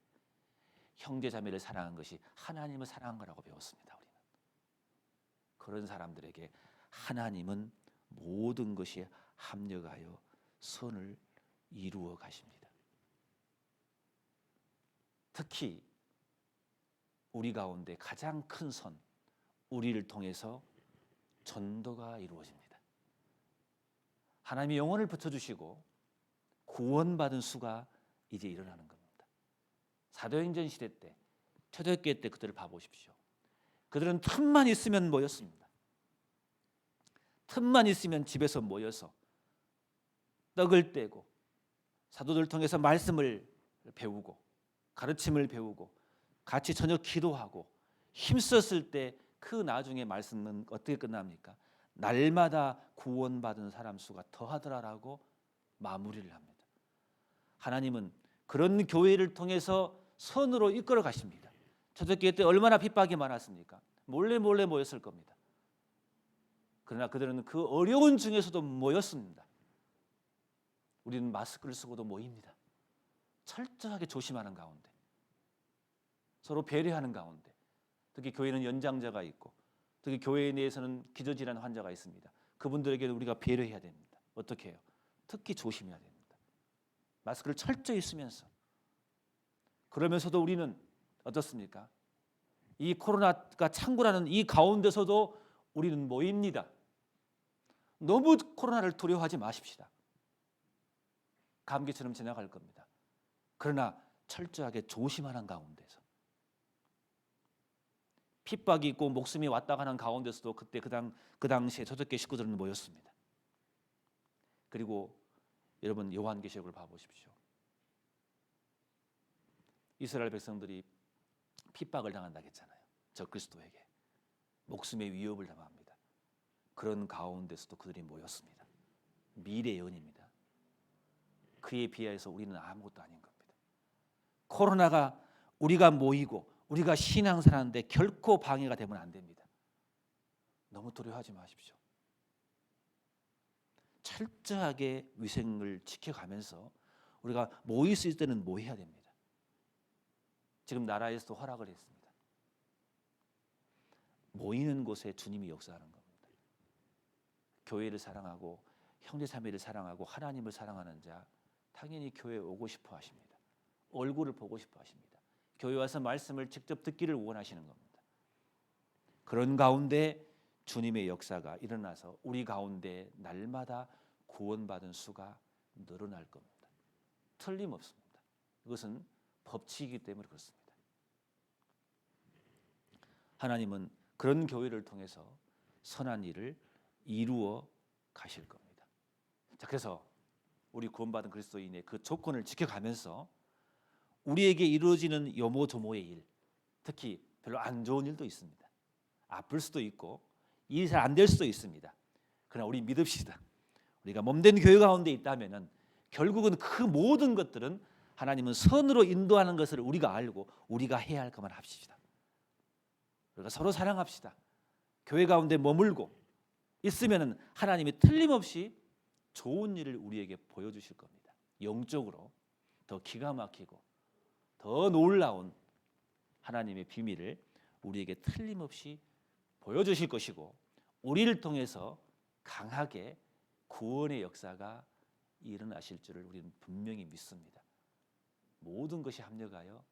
형제 자매를 사랑한 것이 하나님을 사랑한 거라고 배웠습니다. 우리는 그런 사람들에게 하나님은 모든 것이 합력하여 선을 이루어 가십니다. 특히 우리 가운데 가장 큰 선, 우리를 통해서 전도가 이루어집니다. 하나님이 영혼을 붙여주시고 구원받은 수가 이제 일어나는 겁니다. 사도행전 시대 때, 초대교회 때 그들을 봐보십시오. 그들은 틈만 있으면 모였습니다. 틈만 있으면 집에서 모여서 떡을 떼고 사도들 통해서 말씀을 배우고 가르침을 배우고 같이 저녁 기도하고 힘썼을 때 그 나중에 말씀은 어떻게 끝납니까? 날마다 구원받은 사람 수가 더하더라라고 마무리를 합니다. 하나님은 그런 교회를 통해서 선으로 이끌어 가십니다. 초대교회 때 얼마나 핍박이 많았습니까? 몰래 모였을 겁니다. 그러나 그들은 그 어려운 중에서도 모였습니다. 우리는 마스크를 쓰고도 모입니다. 철저하게 조심하는 가운데, 서로 배려하는 가운데, 특히 교회는 연장자가 있고 특히 교회 내에서는 기저질환 환자가 있습니다. 그분들에게는 우리가 배려해야 됩니다. 어떻게 해요? 특히 조심해야 됩니다. 마스크를 철저히 쓰면서, 그러면서도 우리는 어떻습니까? 이 코로나가 창궐하는 이 가운데서도 우리는 모입니다. 너무 코로나를 두려워하지 마십시다. 감기처럼 지나갈 겁니다. 그러나 철저하게 조심하는 가운데서, 핍박이 있고 목숨이 왔다 가는 가운데서도 그때 그 당시에 초대교회 식구들은 모였습니다. 그리고 여러분 요한계시록을 봐보십시오. 이스라엘 백성들이 핍박을 당한다고 했잖아요. 적그리스도에게 목숨의 위협을 당합니다. 그런 가운데서도 그들이 모였습니다. 미래의 연입니다. 그에 비해서 우리는 아무것도 아닌 겁니다. 코로나가 우리가 모이고 우리가 신앙생활하는데 결코 방해가 되면 안 됩니다. 너무 두려워하지 마십시오. 철저하게 위생을 지켜가면서 우리가 모일 수 있을 때는 모여야 됩니다. 지금 나라에서도 허락을 했습니다. 모이는 곳에 주님이 역사하는 겁니다. 교회를 사랑하고 형제자매를 사랑하고 하나님을 사랑하는 자 당연히 교회에 오고 싶어 하십니다. 얼굴을 보고 싶어 하십니다. 교회 와서 말씀을 직접 듣기를 원하시는 겁니다. 그런 가운데 주님의 역사가 일어나서 우리 가운데 날마다 구원받은 수가 늘어날 겁니다. 틀림없습니다. 이것은 법칙이기 때문에 그렇습니다. 하나님은 그런 교회를 통해서 선한 일을 이루어 가실 겁니다. 자, 그래서 우리 구원받은 그리스도인의 그 조건을 지켜가면서 우리에게 이루어지는 요모조모의 일, 특히 별로 안 좋은 일도 있습니다. 아플 수도 있고 일이 잘 안 될 수도 있습니다. 그러나 우리 믿읍시다. 우리가 몸된 교회 가운데 있다면은 결국은 그 모든 것들은 하나님은 선으로 인도하는 것을 우리가 알고 우리가 해야 할 것만 합시다. 우리가 서로 사랑합시다. 교회 가운데 머물고 있으면은 하나님이 틀림없이 좋은 일을 우리에게 보여주실 겁니다. 영적으로 더 기가 막히고 더 놀라운 하나님의 비밀을 우리에게 틀림없이 보여주실 것이고 우리를 통해서 강하게 구원의 역사가 일어나실 줄을 우리는 분명히 믿습니다. 모든 것이 합력하여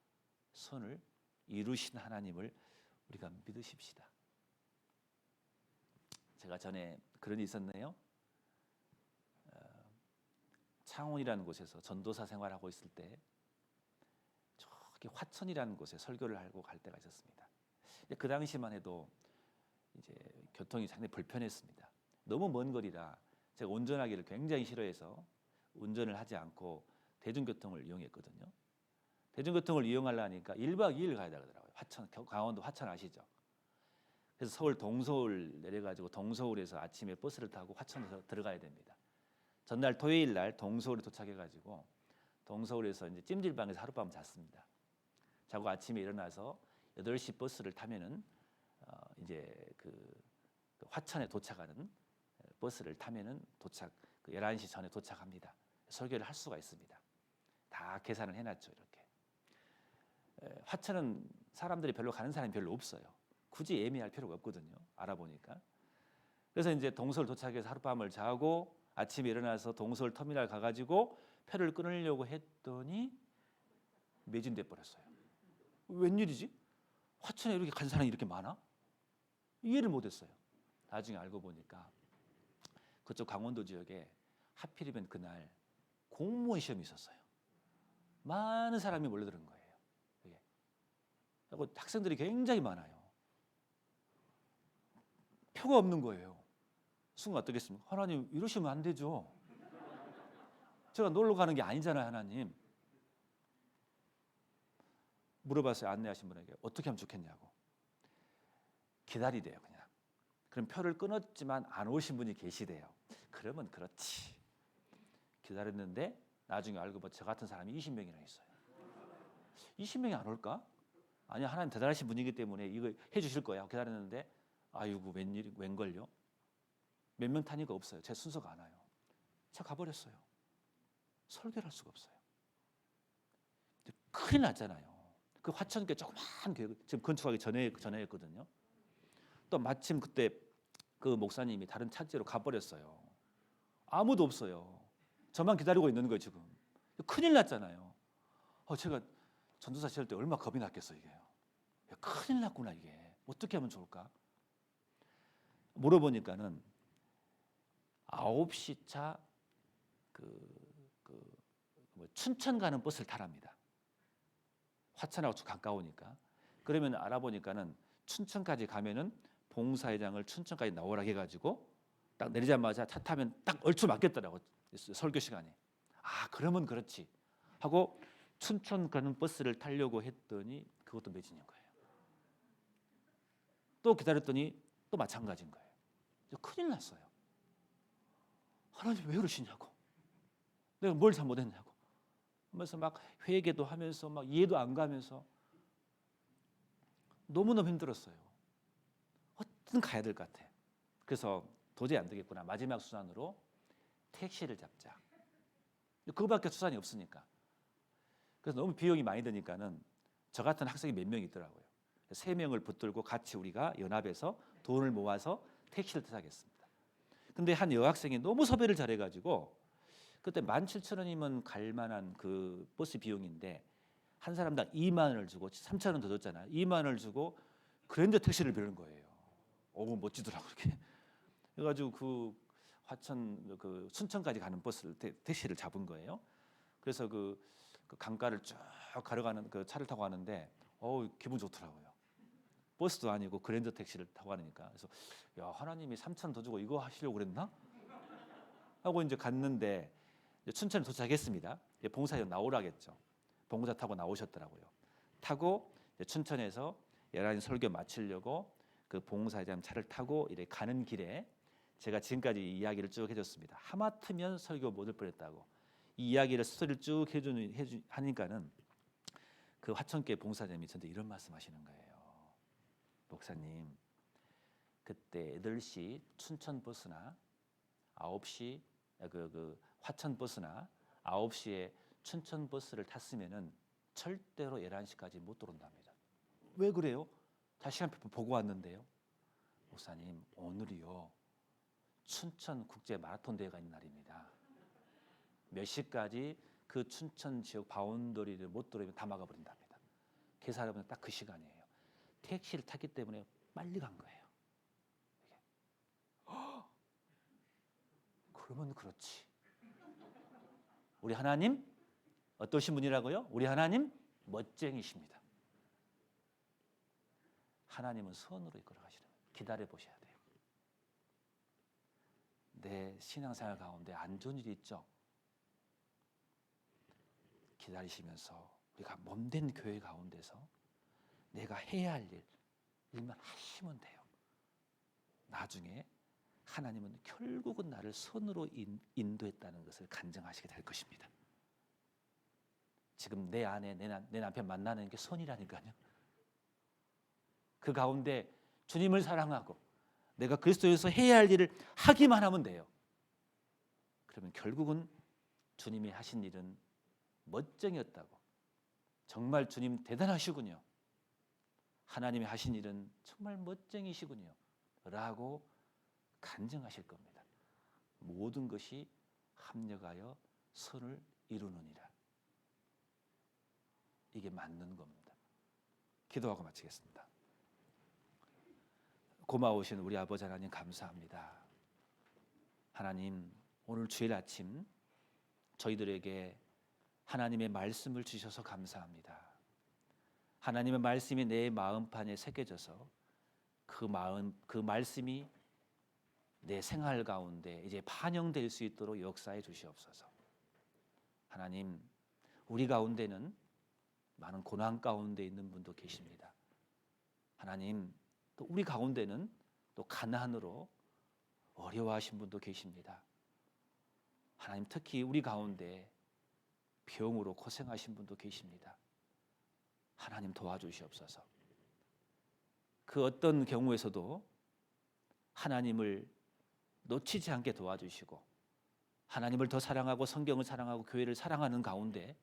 선을 이루신 하나님을 우리가 믿으십시다. 제가 전에 그런 일이 있었네요. 창원이라는 곳에서 전도사 생활하고 있을 때 저기 화천이라는 곳에 설교를 하고 갈 때가 있었습니다. 그 당시만 해도 이제 교통이 상당히 불편했습니다. 너무 먼 거리라 제가 운전하기를 굉장히 싫어해서 운전을 하지 않고 대중교통을 이용했거든요. 대중교통을 이용하려니까 1박 2일 가야 되더라고요. 화천, 강원도 화천 아시죠? 그래서 서울 동서울 내려가지고 동서울에서 아침에 버스를 타고 화천에서 들어가야 됩니다. 전날 토요일 날 동서울에 도착해가지고 동서울에서 이제 찜질방에서 하룻밤 잤습니다. 자고 아침에 일어나서 8시 버스를 타면은 이제 그 화천에 도착하는 버스를 타면은 도착 11시 전에 도착합니다. 설교를 할 수가 있습니다. 다 계산을 해놨죠. 이렇게 화천은 사람들이 별로 가는 사람이 별로 없어요. 굳이 예매할 필요가 없거든요. 알아보니까. 그래서 이제 동서울 도착해서 하룻밤을 자고 아침에 일어나서 동서울 터미널 가가지고 표를 끊으려고 했더니 매진돼 버렸어요. 웬일이지? 화천에 이렇게 간 사람이 이렇게 많아? 이해를 못했어요. 나중에 알고 보니까 그쪽 강원도 지역에 하필이면 그날 공무원 시험이 있었어요. 많은 사람이 몰려드는 거예요. 그리고 학생들이 굉장히 많아요. 표가 없는 거예요. 순간 어떻겠습니까? 하나님 이러시면 안 되죠. 제가 놀러 가는 게 아니잖아요, 하나님. 물어봤어요. 안내하신 분에게 어떻게 하면 좋겠냐고. 기다리대요, 그냥. 그럼 표를 끊었지만 안 오신 분이 계시대요. 그러면 그렇지. 기다렸는데 나중에 알고 보니 저 같은 사람이 20명이나 있어요. 20명이 안 올까? 아니, 하나님 대단하신 분이기 때문에 이거 해주실 거야. 기다렸는데 아이고 웬걸요? 몇 명 타니까 없어요. 제 순서가 안 와요. 저 가버렸어요. 설교를 할 수가 없어요. 큰일 났잖아요. 그 화천교회 조그만 교회 지금 건축하기 전에였거든요. 또 마침 그때 그 목사님이 다른 착지로 가버렸어요. 아무도 없어요. 저만 기다리고 있는 거예요 지금. 큰일 났잖아요. 제가 전도사 시절 때 얼마나 겁이 났겠어 이게. 큰일 났구나 이게. 어떻게 하면 좋을까? 물어보니까는 9시 차 춘천 가는 버스를 타랍니다. 화천하고 가까우니까. 그러면 알아보니까는 춘천까지 가면은 봉사회장을 춘천까지 나오라 해가지고 딱 내리자마자 차 타면 딱 얼추 맞겠더라고 설교 시간에. 아 그러면 그렇지 하고 춘천 가는 버스를 타려고 했더니 그것도 매진인 거예요. 또 기다렸더니 또 마찬가지인 거예요. 큰일 났어요. 하나님 왜 그러시냐고. 내가 뭘 잘못했냐고 하면서 막 회개도 하면서 막 이해도 안 가면서 너무너무 힘들었어요. 어떻든 가야 될 것 같아. 그래서 도저히 안 되겠구나. 마지막 수단으로 택시를 잡자. 그거밖에 수단이 없으니까. 그래서 너무 비용이 많이 드니까는 저 같은 학생이 몇 명 있더라고요. 3명을 붙들고 같이 우리가 연합해서 돈을 모아서 택시를 타겠습니다. 근데 한 여학생이 너무 섭외를 잘해가지고 그때 17,000원이면 갈 만한 그 버스 비용인데 한 사람당 2만 원을 주고 3,000원 더 줬잖아요. 2만 원을 주고 그랜저 택시를 빌는 거예요. 오, 멋지더라고 그렇게. 그래가지고 그 화천 그 순천까지 가는 버스를 택시를 잡은 거예요. 그래서 그 강가를 쭉 가려가는 그 차를 타고 가는데 기분 좋더라고요. 버스도 아니고 그랜저 택시를 타고 가니까. 그래서 야, 하나님이 3,000원 더 주고 이거 하시려고 그랬나? 하고 이제 갔는데 이제 춘천에 도착했습니다. 이제 봉사연 나오라겠죠. 봉사 타고 나오셨더라고요. 타고 이제 춘천에서 열한 설교 마치려고 그 봉사장 차를 타고 이렇게 가는 길에 제가 지금까지 이야기를 쭉 해줬습니다. 하마터면 설교 못 할 뻔했다고 이 이야기를 스토리를 쭉 하니까는 그 화천교회 봉사장님이 저한테 이런 말씀하시는 거예요. 목사님, 그때 8시 춘천 버스나 9시 그 화천 버스나 9시에 춘천 버스를 탔으면은 절대로 11시까지 못 들어온답니다. 왜 그래요? 다 시간표 보고 왔는데요. 목사님, 오늘이요 춘천 국제 마라톤 대회가 있는 날입니다. 몇 시까지 그 춘천 지역 바운더리를 못 들어오면 다 막아버린답니다. 계산해보면 딱 그 시간이에요. 택시를 탔기 때문에 빨리 간 거예요. 그러면 그렇지. 우리 하나님 어떠신 분이라고요? 우리 하나님 멋쟁이십니다. 하나님은 선으로 이끌어 가시는 거예요. 기다려 보셔야 돼요. 내 신앙생활 가운데 안 좋은 일이 있죠. 기다리시면서 우리가 몸된 교회 가운데서 내가 해야 할 일만 하시면 돼요. 나중에 하나님은 결국은 나를 선으로 인도했다는 것을 간증하시게 될 것입니다. 지금 내 안에 내 남편 만나는 게 선이라니까요. 그 가운데 주님을 사랑하고 내가 그리스도에서 해야 할 일을 하기만 하면 돼요. 그러면 결국은 주님이 하신 일은 멋쟁이였다고, 정말 주님 대단하시군요, 하나님이 하신 일은 정말 멋쟁이시군요 라고 간증하실 겁니다. 모든 것이 합력하여 선을 이루느니라. 이게 맞는 겁니다. 기도하고 마치겠습니다. 고마우신 우리 아버지 하나님 감사합니다. 하나님, 오늘 주일 아침 저희들에게 하나님의 말씀을 주셔서 감사합니다. 하나님의 말씀이 내 마음판에 새겨져서 그 말씀이 내 생활 가운데 이제 반영될 수 있도록 역사해 주시옵소서. 하나님, 우리 가운데는 많은 고난 가운데 있는 분도 계십니다. 하나님, 또 우리 가운데는 또 가난으로 어려워하신 분도 계십니다. 하나님, 특히 우리 가운데 병으로 고생하신 분도 계십니다. 하나님 도와주시옵소서. 그 어떤 경우에서도 하나님을 놓치지 않게 도와주시고 하나님을 더 사랑하고 성경을 사랑하고 교회를 사랑하는 가운데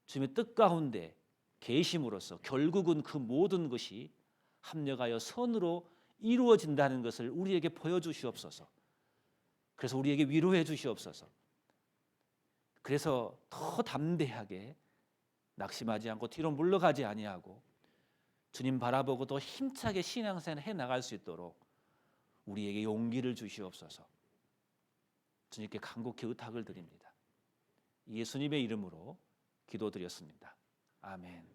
주님의 뜻 가운데 계심으로써 결국은 그 모든 것이 합력하여 선으로 이루어진다는 것을 우리에게 보여주시옵소서. 그래서 우리에게 위로해 주시옵소서. 그래서 더 담대하게 낙심하지 않고 뒤로 물러가지 아니하고 주님 바라보고 더 힘차게 신앙생활 해나갈 수 있도록 우리에게 용기를 주시옵소서. 주님께 간곡히 의탁을 드립니다. 예수님의 이름으로 기도드렸습니다. 아멘.